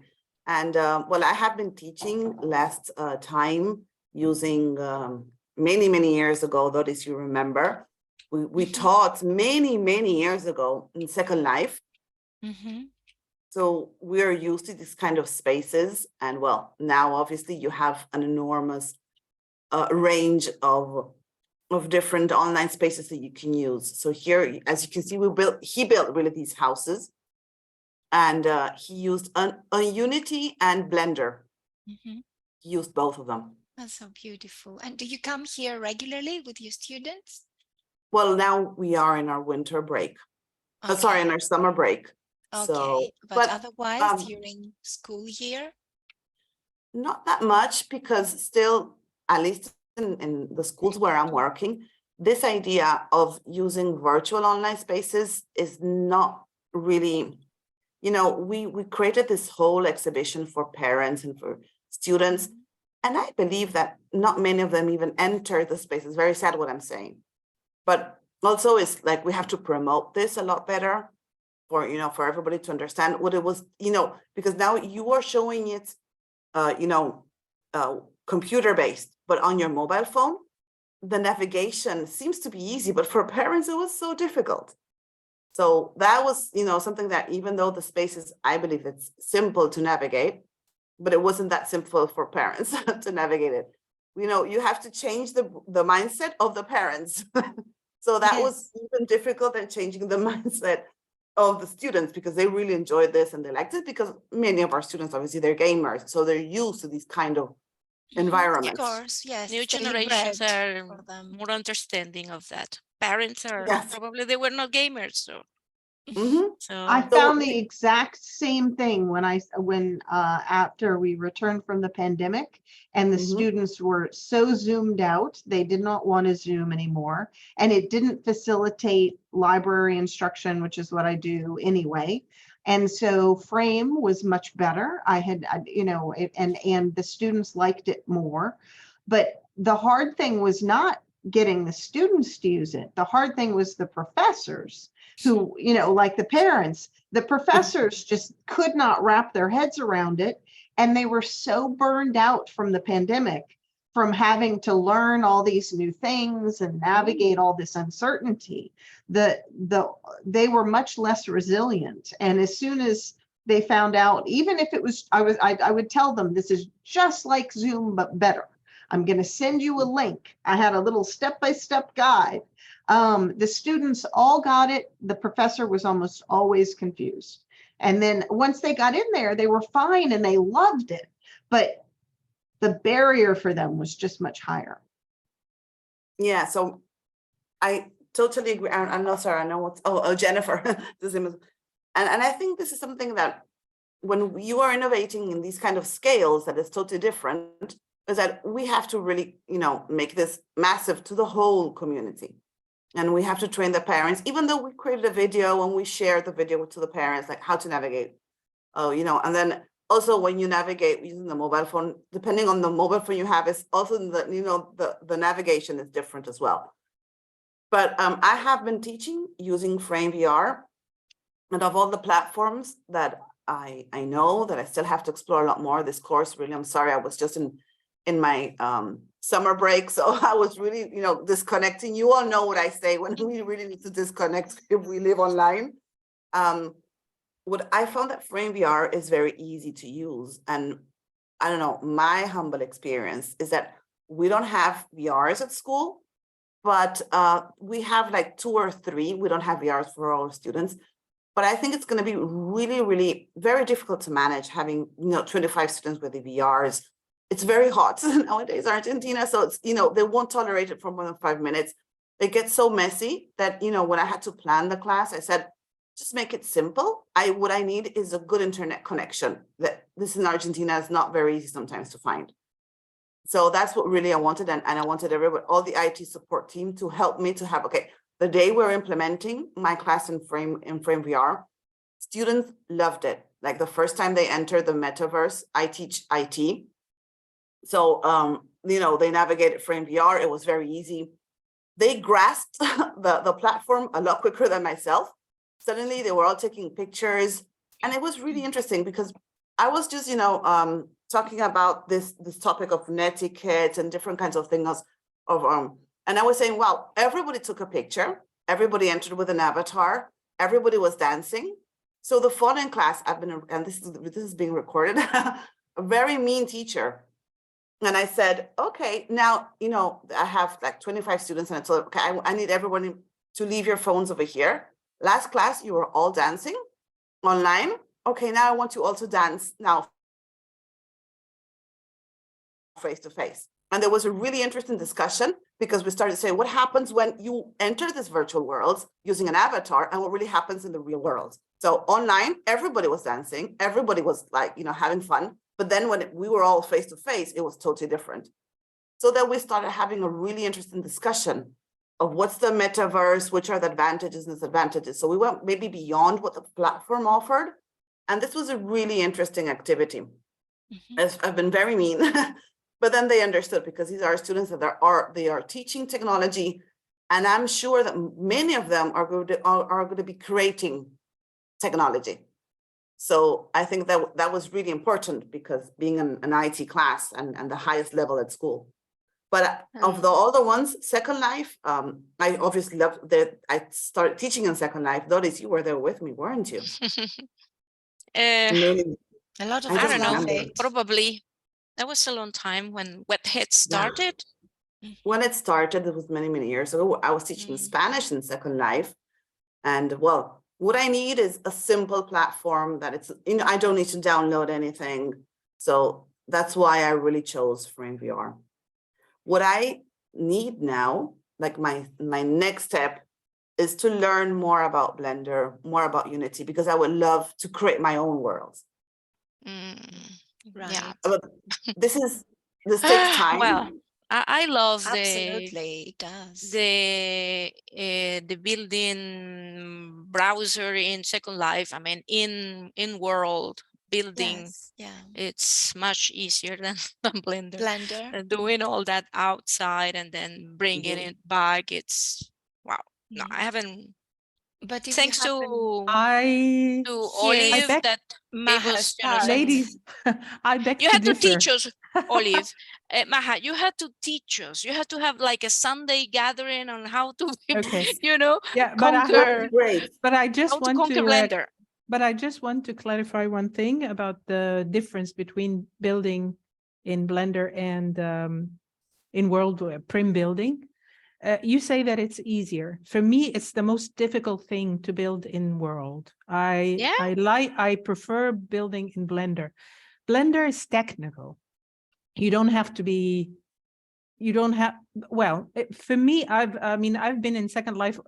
And well, I have been teaching last time using many years ago, though, as you remember, we Mhm. taught many years ago in Second Life. Mhm. So we're used to this kind of spaces. And well, now obviously you have an enormous range of different online spaces that you can use. So here, as you can see, he built really these houses. And he used Unity and Blender. Mhm. He used both of them. That's so beautiful. And do you come here regularly with your students? Well, now we are in our winter break. Sorry, in our summer break. Okay, So, but otherwise um, during school year? not that much, because still, at least in the schools where I'm working, this idea of using virtual online spaces is not really, you know, we created this whole exhibition for parents and for students. And I believe that not many of them even enter the space. It's very sad what I'm saying. But also it's like we have to promote this a lot better for, you know, for everybody to understand what it was, you know, because now you are showing it, you know, computer-based, but on your mobile phone, the navigation seems to be easy, but for parents, it was so difficult. So that was, you know, something that even though the space is, I believe it's simple to navigate, but it wasn't that simple for parents to navigate it. You know, you have to change the mindset of the parents. So that was even difficult than changing the mindset of the students, because they really enjoyed this and they liked it, because many of our students, obviously they're gamers, so they're used to these kind of environments. Of course, yes. New it's daily generations bread are for them. more understanding of that. Parents are Yes. probably they were not gamers, so Mhm. I so found the exact same thing when after we returned from the pandemic, and the Mhm. students were so zoomed out, they did not want to Zoom anymore, and it didn't facilitate library instruction, which is what I do anyway. And so Frame was much better. You know, and the students liked it more. But the hard thing was not getting the students to use it. The hard thing was the professors who, you know, like the parents, the professors just could not wrap their heads around it. And they were so burned out from the pandemic, from having to learn all these new things and navigate all this uncertainty, they were much less resilient. And as soon as they found out, even if it was, I would tell them, this is just like Zoom, but better. I'm going to send you a link. I had a little step-by-step guide. The students all got it. The professor was almost always confused. And then once they got in there, they were fine and they loved it. But the barrier for them was just much higher. Yeah, so I totally agree. I'm not sorry, I know what's, Jennifer. And I think this is something that when you are innovating in these kind of scales that is totally different, is that we have to really, you know, make this massive to the whole community. And we have to train the parents, even though we created a video and we shared the video to the parents, like how to navigate. Oh, you know, and then also when you navigate using the mobile phone, depending on the mobile phone you have, is also the, you know, the navigation is different as well. But I have been teaching using Frame VR, and of all the platforms that I know that I still have to explore a lot more. This course, really, I'm sorry, I was just in my summer break, so I was really, you know, disconnecting. You all know what I say when we really need to disconnect if we live online. What I found that Frame VR is very easy to use, and I don't know, my humble experience is that we don't have VRs at school, but we have like 2 or 3. We don't have VRs for all students, but I think it's going to be really, really very difficult to manage having, you know, 25 students with the VRs. It's very hot nowadays, Argentina. So it's, you know, they won't tolerate it for more than 5 minutes. It gets so messy that, you know, when I had to plan the class, I said, just make it simple. What I need is a good internet connection. That this in Argentina is not very easy sometimes to find. So that's what really I wanted. And I wanted everybody, all the IT support team to help me to have, okay, the day we're implementing my class in Frame VR, students loved it. Like the first time they entered the Metaverse, I teach IT. So, you know, they navigated Frame VR. It was very easy. They grasped the platform a lot quicker than myself. Suddenly they were all taking pictures, and it was really interesting because I was just, you know, talking about this topic of netiquette and different kinds of things and I was saying, wow, everybody took a picture, everybody entered with an avatar, everybody was dancing. So the fun in class, and this is being recorded, a very mean teacher. And I said, okay, now, you know, I have like 25 students, and I told them, okay, I need everyone to leave your phones over here. Last class, you were all dancing online. okay, now I want to also dance now face to face. And there was a really interesting discussion because we started saying, what happens when you enter this virtual world using an avatar and what really happens in the real world? So online, everybody was dancing, everybody was like, you know, having fun. But then when we were all face to face, it was totally different. So then we started having a really interesting discussion of what's the metaverse, which are the advantages and disadvantages. So we went maybe beyond what the platform offered. And this was a really interesting activity. I've been very mean, but then they understood because these are students that they are teaching technology. And I'm sure that many of them are going to be creating technology. So I think that was really important because being an IT class and the highest level at school. But of the other ones, Second Life, I obviously loved that. I started teaching in Second Life. Doris, you were there with me, weren't you? Maybe. A lot of I I just don't know, remember. it. probably. That was a long time when Webhead started. When it started, it was many, many years ago. I was teaching Spanish in Second Life. And well, what I need is a simple platform that it's, you know, I don't need to download anything. So that's why I really chose FrameVR. What I need now, like my next step, is to learn more about Blender, more about Unity, because I would love to create my own worlds. Right. Yeah. But this takes time. Well, I love Absolutely, it does. the building browser in Second Life. I mean, in world building, Yes, yeah. it's much easier than Blender. Blender. Doing all that outside and then bringing it back, it's wow. No, I haven't. But if Thanks you happen to I Olive beg that gave us, Maha's you know, some. ladies, I beg You to had to differ. teach us, Olive. Maha, you had to teach us. You had to have like a Sunday gathering on how to, Okay. you know, Yeah, but I conquer, Great. but I how just to want conquer to Blender. but I just want to clarify one thing about the difference between building in Blender and in World Prim building. You say that it's easier. For me, it's the most difficult thing to build in World. Yeah? I prefer building in Blender. Blender is technical. You don't have to be. You don't have. Well, for me, I've been in Second Life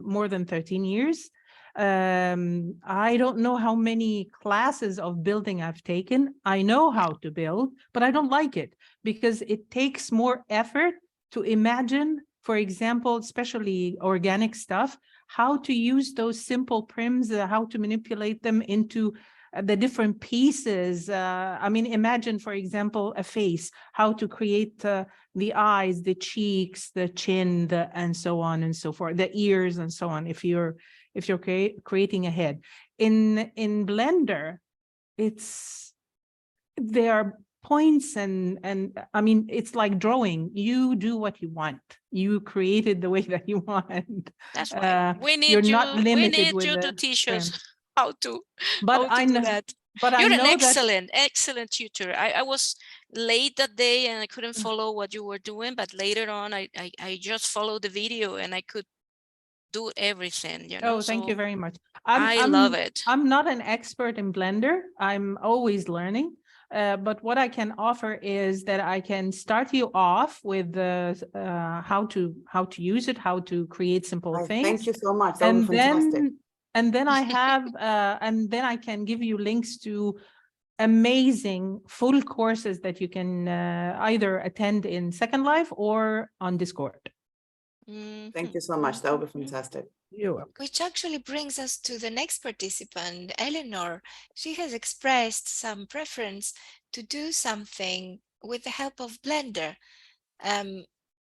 more than 13 years. I don't know how many classes of building I've taken. I know how to build, but I don't like it because it takes more effort to imagine, for example, especially organic stuff, how to use those simple prims, how to manipulate them into the different pieces. I mean, imagine, for example, a face, how to create the eyes, the cheeks, the chin, and so on and so forth, the ears and so on. If you're creating a head in Blender, there are points and I mean, it's like drawing. You do what you want. You create it the way that you want. That's right. We You're need not you. We limited need with you to the teach frame. us how to But I do know that. But I You're an know that excellent tutor. I was late that day and I couldn't follow what you were doing, but later on I just followed the video and I could do everything, you know. Oh, thank you So very much. I love it. I'm not an expert in Blender. I'm always learning. But what I can offer is that I can start you off with how to use it, how to create simple things. Thank you so much. That would be fantastic. And then I have, and then I can give you links to amazing full courses that you can either attend in Second Life or on Discord. Thank you so much. That would be fantastic. You're welcome. Which actually brings us to the next participant, Eleanor. She has expressed some preference to do something with the help of Blender.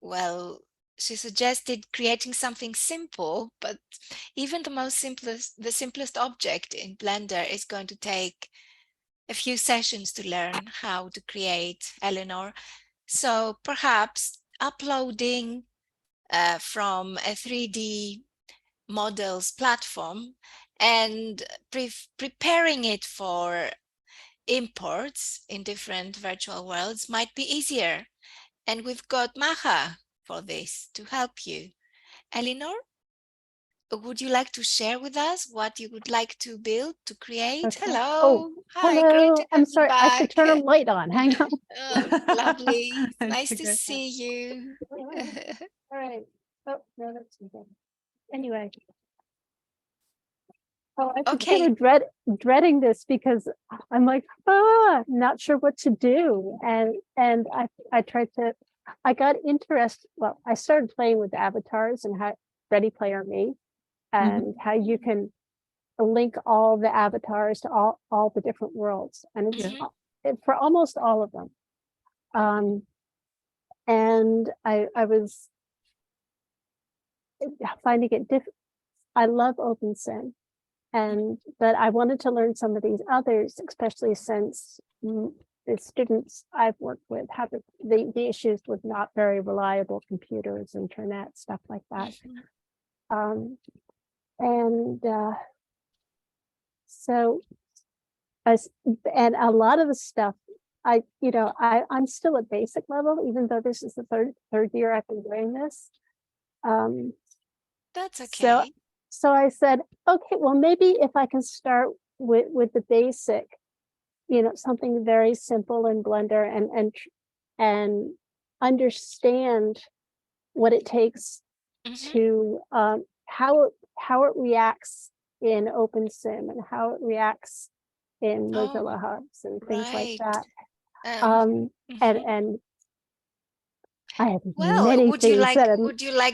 Well, she suggested creating something simple, but even the simplest object in Blender is going to take a few sessions to learn how to create, Eleanor. So perhaps uploading from a 3D models platform and preparing it for imports in different virtual worlds might be easier. And we've got Maha for this to help you. Eleanor? would you like to share with us what you would like to build, to create? Okay. Hello. Oh, Hi, great hello. to I'm have you sorry, I have to back. turn a light on. Hang on. Oh, lovely. It's Nice to okay. see you. All right. Oh, no, that's okay. Anyway. Oh, I've been Okay. sort of dreading this because I'm like, not sure what to do. And I tried to, I got interested. Well, I started playing with avatars and how Ready Player Me and how you can link all the avatars to all the different worlds. And it's Mhm. for almost all of them. And I was finding it difficult. I love OpenSim, but I wanted to learn some of these others, especially since the students I've worked with have the issues with not very reliable computers, internet, stuff like that. Mhm. So and a lot of the stuff I'm still at basic level, even though this is the third year I've been doing this. That's So okay. I said, okay, well, maybe if I can start with the basic, something very simple in Blender and understand what it takes Mhm. to how it reacts in OpenSim and how it reacts in Mozilla Oh, Hubs and things like right. that. Mhm. And I have Well, many would you things like that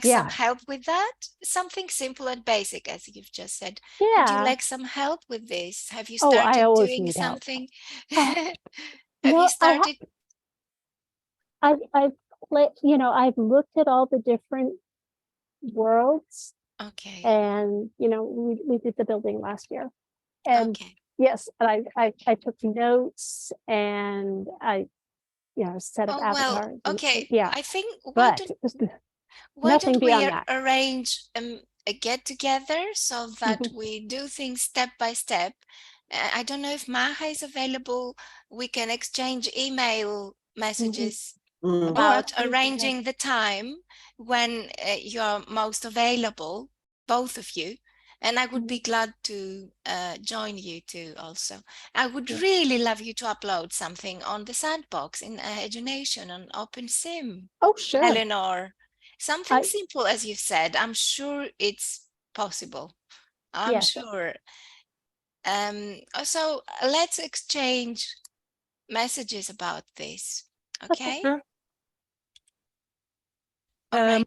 some yeah, help with that? Something simple and basic, as you've just said. Would you yeah. like some help with this? Have you Oh, I started always doing need help. something? Uh, Have you no, started? I've I've looked at all the different worlds, Okay. and we did the building last year, and Okay. yes, and I took notes, and I set up Oh, well, avatars, and okay. yeah, I think but why nothing don't we beyond that. arrange a get together so that we do things step by step? I don't know if Maha is available. We can exchange email messages Mm. about absolutely, arranging the time when you're most available, both of you. And I would be glad to join you too also. I would Yeah. really love you to upload something on the sandbox in Edunation on OpenSim. Oh, sure. Eleanor, something I simple as you said. I'm sure it's possible. I'm Yes. sure. So let's exchange messages about this. Okay? Sure. All right. Um,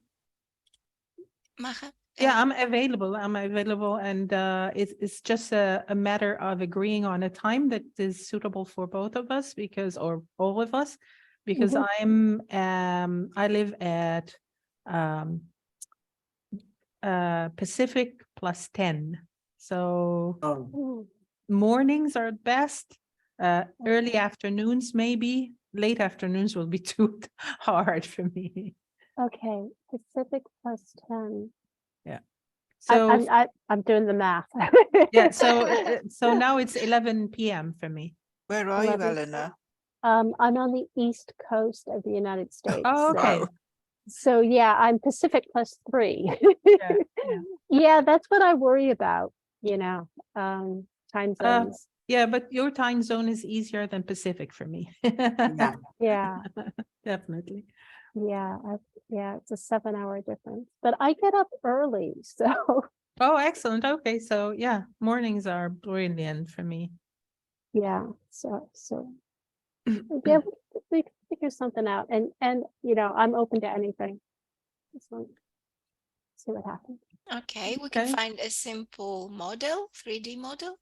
Maha? yeah, I'm available, and it's just a matter of agreeing on a time that is suitable for both of us, or all of us, because I live at Pacific plus 10, so Oh. mornings are best. Early afternoons, maybe. Late afternoons will be too hard for me. Okay, Pacific plus 10. Yeah. I'm So I'm doing the math. yeah, so now it's 11 p.m. for me. Where are you, 11. Eleanor? I'm on the East Coast of the United States. Oh, okay. So yeah, I'm Pacific plus 3. Yeah, yeah. Yeah, that's what I worry about, time zones. Yeah, but your time zone is easier than Pacific for me. Yeah. Yeah, Definitely. yeah, it's a 7-hour difference, but I get up early, so Oh, excellent. Okay, so yeah, mornings are brilliant for me. yeah, so yeah, we can figure something out, and I'm open to anything. So see what happens. Okay, we can find a simple model, 3D model.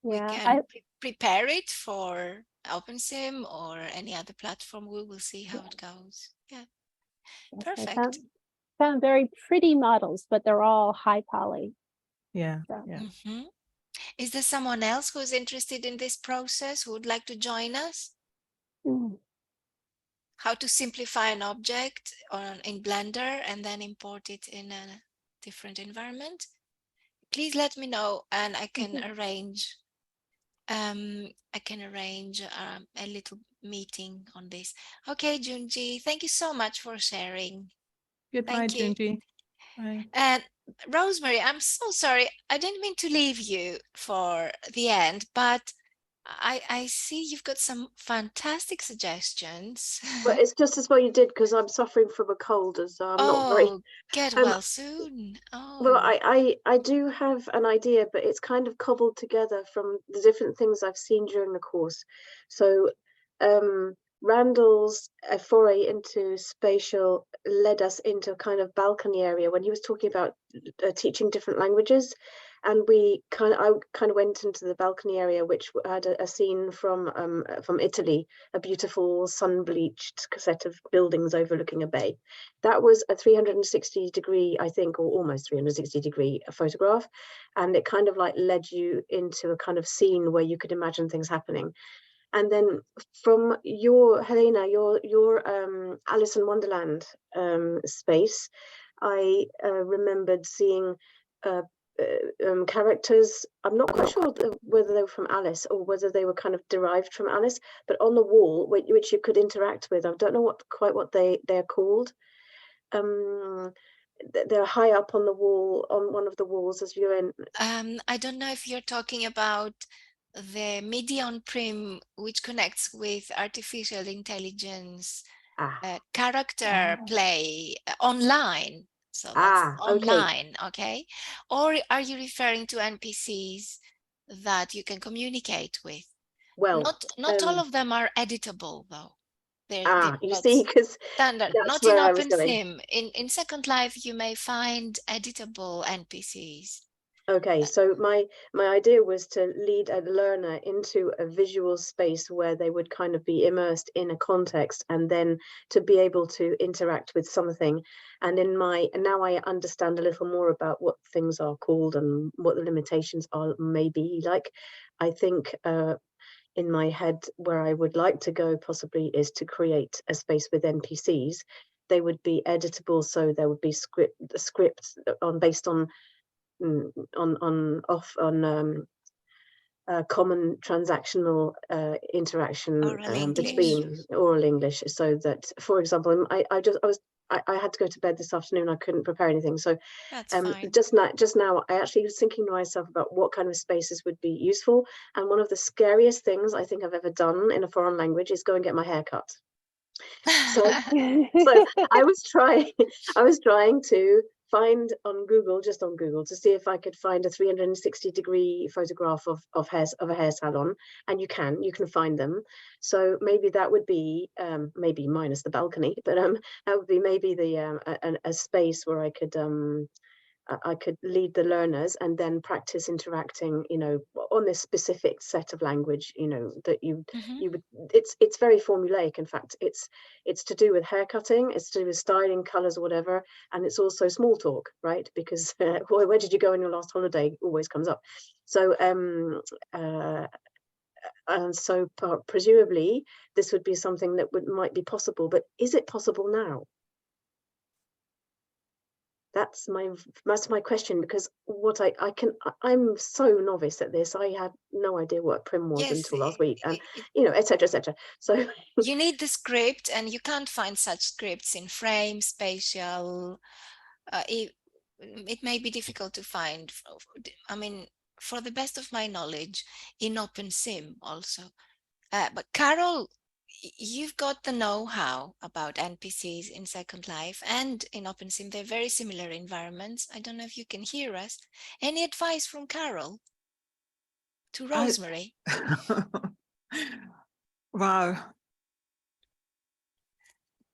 We Yeah, can prepare it for OpenSim or any other platform. We will see how it goes. Yeah, I perfect. found very pretty models, but they're all high poly. Yeah, So. yeah. Is there someone else who's interested in this process who would like to join us? How to simplify an object in Blender and then import it in a different environment? Please let me know, and I can arrange. I can arrange a little meeting on this. Okay, Junji, thank you so much for sharing. Goodbye, Thank you. Junji. Bye. And Rosemary, I'm so sorry. I didn't mean to leave you for the end, but I see you've got some fantastic suggestions. But it's just as well you did, because I'm suffering from a cold, as I'm not very. Oh, get Um, well soon. well, Oh, I do have an idea, but it's kind of cobbled together from the different things I've seen during the course. So, Randall's foray into spatial led us into a kind of balcony area when he was talking about teaching different languages, and I kind of went into the balcony area, which had a scene from Italy, a beautiful sun-bleached set of buildings overlooking a bay. That was a 360 degree, I think, or almost 360 degree photograph, and it kind of like led you into a kind of scene where you could imagine things happening. And then from your Helena, your Alice in Wonderland space, I remembered seeing characters. I'm not quite sure whether they were from Alice or whether they were kind of derived from Alice, but on the wall, which you could interact with. I don't know quite what they're called. They're high up on the wall, on one of the walls as you're in. I don't know if you're talking about the MIDI on Prim, which connects with artificial intelligence character play online. So that's Okay. online, okay? Or are you referring to NPCs that you can communicate with? Well, not all of them are editable though. you see, because standard, that's not in where I was going. OpenSim. In Second Life, you may find editable NPCs. Okay, so my idea was to lead a learner into a visual space where they would kind of be immersed in a context, and then to be able to interact with something. And now I understand a little more about what things are called and what the limitations are maybe like. I think in my head where I would like to go possibly is to create a space with NPCs. They would be editable, so there would be scripts based on common transactional interaction between oral English, so that, for example, I had to go to bed this afternoon. I couldn't prepare anything, so just now I actually was thinking to myself about what kind of spaces would be useful. And one of the scariest things I think I've ever done in a foreign language is go and get my hair cut. So I was trying to find on Google, to see if I could find a 360 degree photograph of a hair salon, and you can find them. So maybe that would be maybe minus the balcony, but that would be maybe the a space where I could lead the learners and then practice interacting, on this specific set of language, that you would. It's very formulaic. In fact, it's to do with hair cutting, it's to do with styling, colors, or whatever, and it's also small talk, right? Because where did you go on your last holiday always comes up. So and so presumably this would be something that might be possible, but is it possible now? That's my question, because what I'm so novice at this. I had no idea what Prim was until last week, and etc. So you need the script, and you can't find such scripts in Frame, Spatial. It may be difficult to find. I mean, for the best of my knowledge, in OpenSim also. But Carol, you've got the know-how about NPCs in Second Life and in OpenSim. They're very similar environments. I don't know if you can hear us. Any advice from Carol to Rosemary? Wow.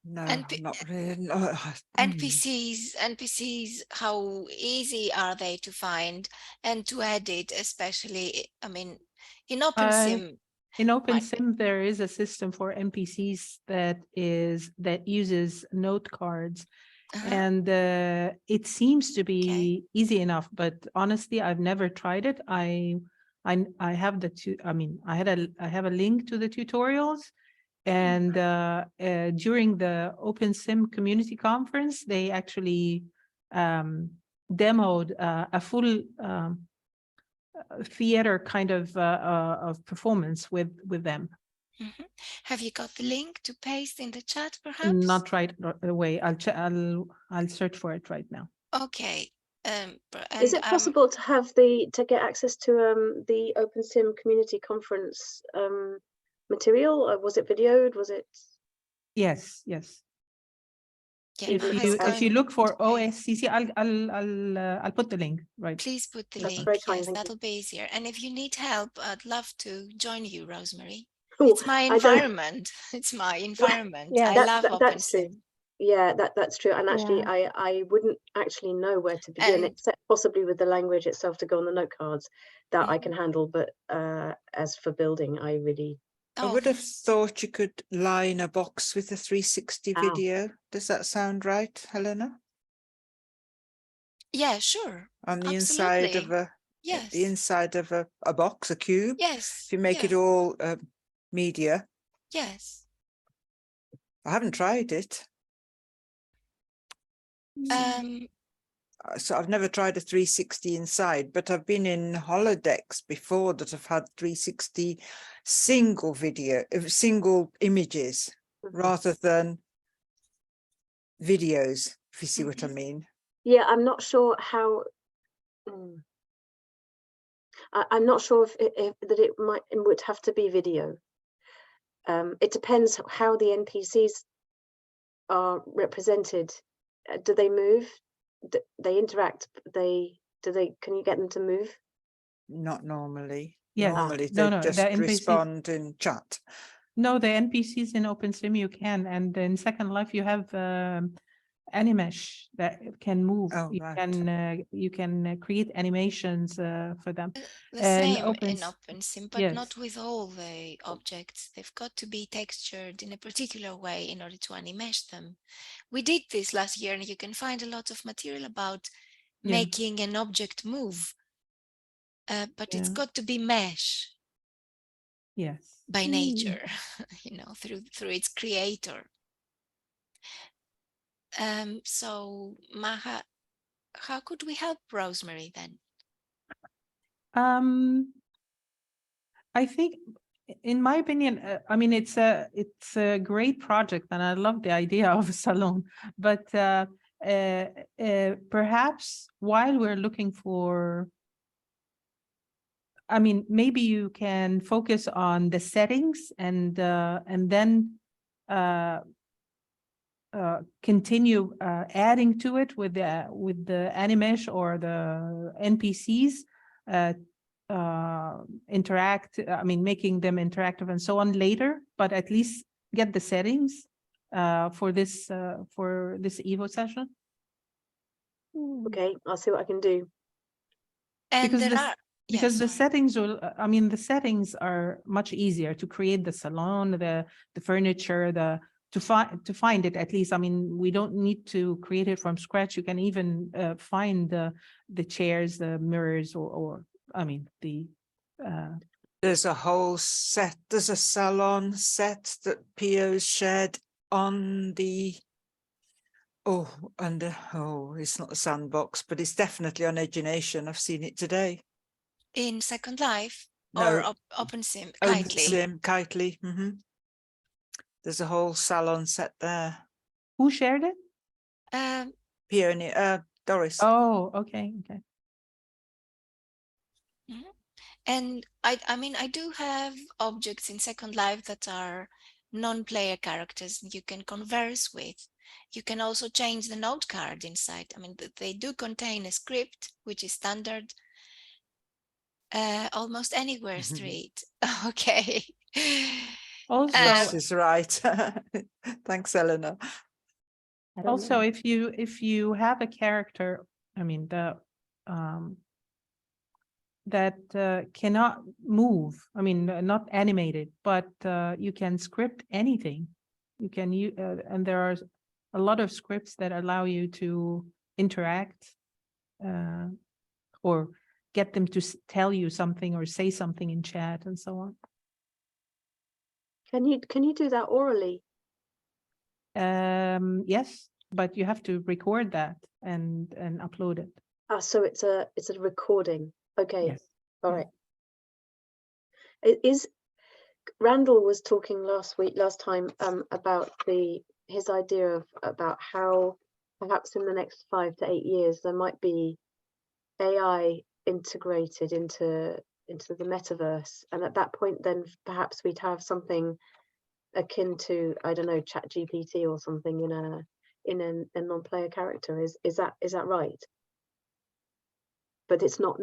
No, not really. No. NPCs, how easy are they to find and to edit, especially, I mean, in OpenSim? In OpenSim, there is a system for NPCs that uses note cards, and it seems to be easy enough. But honestly, I've never tried it. I have I have a link to the tutorials, and during the OpenSim community conference, they actually demoed a full theater kind of performance with them. Have you got the link to paste in the chat, perhaps? Not right away. I'll search for it right now. Okay, Is it possible to have to get access to the OpenSim community conference material? Or was it videoed? Was it? Yes, yes. Yeah, If you look for OSCC, I'll put the link, right? Please put the That's link. very kind, Yes, thank that'll be easier. And if you need help, I'd love to join you, Rosemary. Ooh, It's my environment. It's my environment. Yeah. I love that's true. OpenSim. Yeah, that's true. And actually, Yeah. I wouldn't actually know where to begin, except possibly with the language itself to go on the note cards that I can handle. But as for building, I really. I would have thought you could line a box with a 360 video. Does that sound right, Helena? Yeah, sure. On the Absolutely. inside of a yes. The inside of a box, a cube. Yes. If you make it all media. Yes. I haven't tried it. So I've never tried a 360 inside, but I've been in holodecks before that have had 360 single images rather than videos, if you see what I mean. Yeah, I'm not sure how. I'm not sure if it would have to be video. It depends how the NPCs are represented. Do they move? Do they interact? Can you get them to move? Not normally. Yes. Normally No, they no, just the NPCs respond in chat. No, the NPCs in OpenSim you can, and in Second Life you have Animesh that can move. Oh, you can create animations for them. The same in OpenSim, but yes. not with all the objects. They've got to be textured in a particular way in order to animesh them. We did this last year, and you can find a lot of material about making an object move, but it's got to be mesh. Yes. By nature, through its creator. So Maha, how could we help Rosemary then? I think, in my opinion, I mean, it's a great project, and I love the idea of a salon. But perhaps while we're looking for, I mean, maybe you can focus on the settings and then continue adding to it with the Animesh or the NPCs. Interact, I mean, making them interactive and so on later, but at least get the settings for this EVO session. Okay, I'll see what I can do. And because the settings will, I mean, the settings are much easier to create, the salon, the furniture, to find it, at least. I mean, we don't need to create it from scratch. You can even find the chairs, the mirrors, or I mean, there's a whole set, there's a salon set that Pio's shared on the, it's not a sandbox, but it's definitely on Edgination. I've seen it today. In Second Life? No, or OpenSim? OpenSim, Kitely. There's a whole salon set there. Who shared it? Pio and Doris. Oh, okay. And I mean, I do have objects in Second Life that are non-player characters you can converse with. You can also change the note card inside. I mean, they do contain a script, which is standard. Almost anywhere street. Okay. Also, This is right. Thanks, Eleanor. Also, if you have a character, I mean, that cannot move, I mean, not animated, but you can script anything. You can use, and there are a lot of scripts that allow you to interact or get them to tell you something or say something in chat and so on. Can you do that orally? Yes, but you have to record that and upload it. So it's a recording. Okay. Yes. All right. Randall was talking last time about his idea of about how perhaps in the next 5 to 8 years there might be AI integrated into the metaverse, and at that point then perhaps we'd have something akin to, I don't know, ChatGPT or something in a non-player character. Is that right? But it's not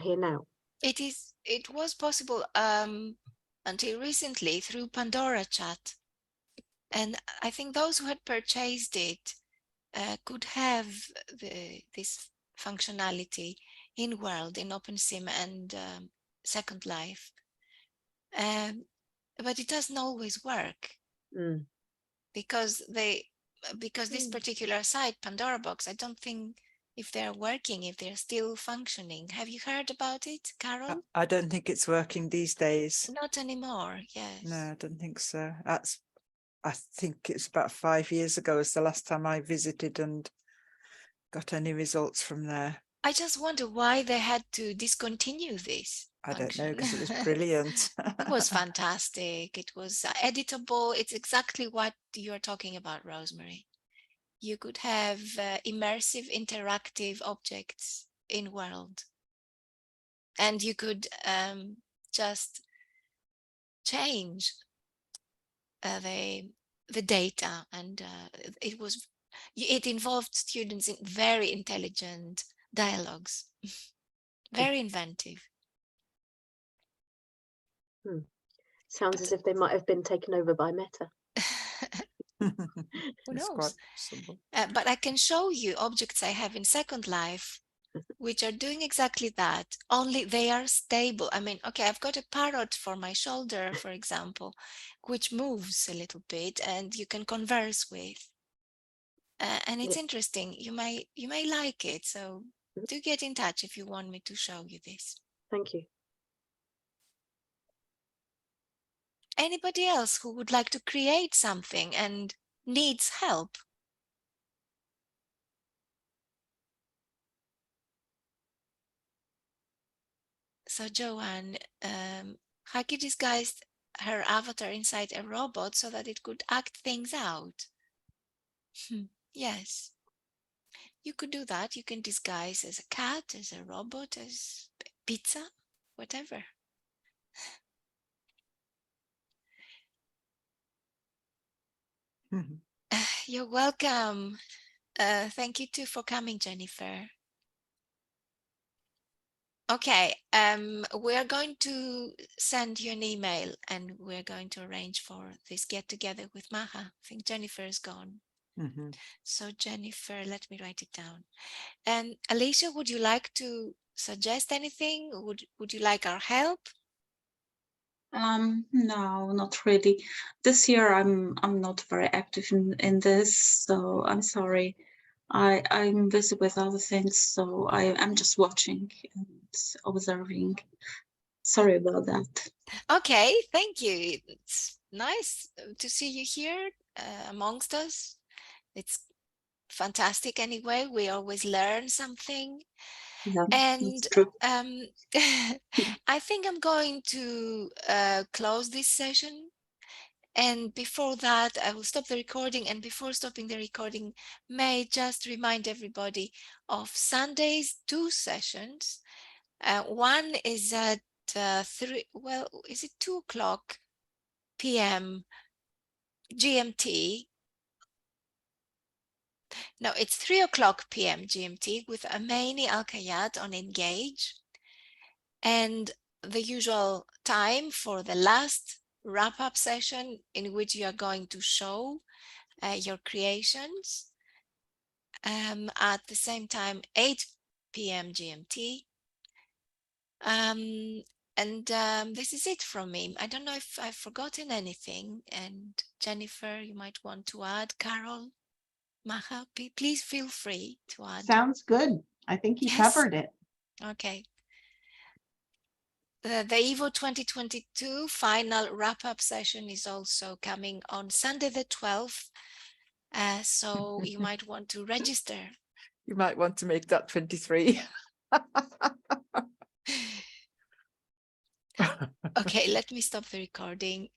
here now. It was possible until recently through Pandora Chat, and I think those who had purchased it could have this functionality in World, in OpenSim and Second Life, but it doesn't always work because this particular site, Pandora Box, I don't think if they're working, if they're still functioning. Have you heard about it, Carol? I don't think it's working these days. Not anymore. Yes. No, I don't think so. I think it's about 5 years ago was the last time I visited and got any results from there. I just wonder why they had to discontinue this. I don't know, because it was brilliant. It was fantastic. It was editable. It's exactly what you're talking about, Rosemary. You could have immersive interactive objects in World. And you could just change the data, and it involved students in very intelligent dialogues, very inventive. Sounds as if they might have been taken over by Meta. Who knows? But I can show you objects I have in Second Life which are doing exactly that, only they are stable. I mean, okay, I've got a parrot for my shoulder, for example, which moves a little bit and you can converse with. And it's interesting. You may like it. So do get in touch if you want me to show you this. Thank you. Anybody else who would like to create something and needs help? So Joanne, Haki disguised her avatar inside a robot so that it could act things out. Yes, you could do that. You can disguise as a cat, as a robot, as pizza, whatever. You're welcome. Thank you too for coming, Jennifer. Okay, we're going to send you an email and we're going to arrange for this get together with Maha. I think Jennifer is gone. So Jennifer, let me write it down. And Alicia, would you like to suggest anything? Would you like our help? No, not really. This year I'm not very active in this, so I'm sorry. I'm busy with other things, so I'm just watching and observing. Sorry about that. Okay, thank you. It's nice to see you here amongst us. It's fantastic anyway. We always learn something. Yeah, and that's true. I think I'm going to close this session. And before that, I will stop the recording. And before stopping the recording, may I just remind everybody of Sunday's 2 sessions. One is at 2:00 p.m. GMT. No, it's 3:00 p.m. GMT with Amani Al-Kayat on Engage. And the usual time for the last wrap-up session in which you are going to show your creations at the same time, 8 p.m. GMT. This is it from me. I don't know if I've forgotten anything. And Jennifer, you might want to add. Carol, Maha, please feel free to add. Sounds good. I think you covered it. Okay. The EVO 2022 final wrap-up session is also coming on Sunday the 12th. So you might want to register. You might want to make that 23. Okay, let me stop the recording.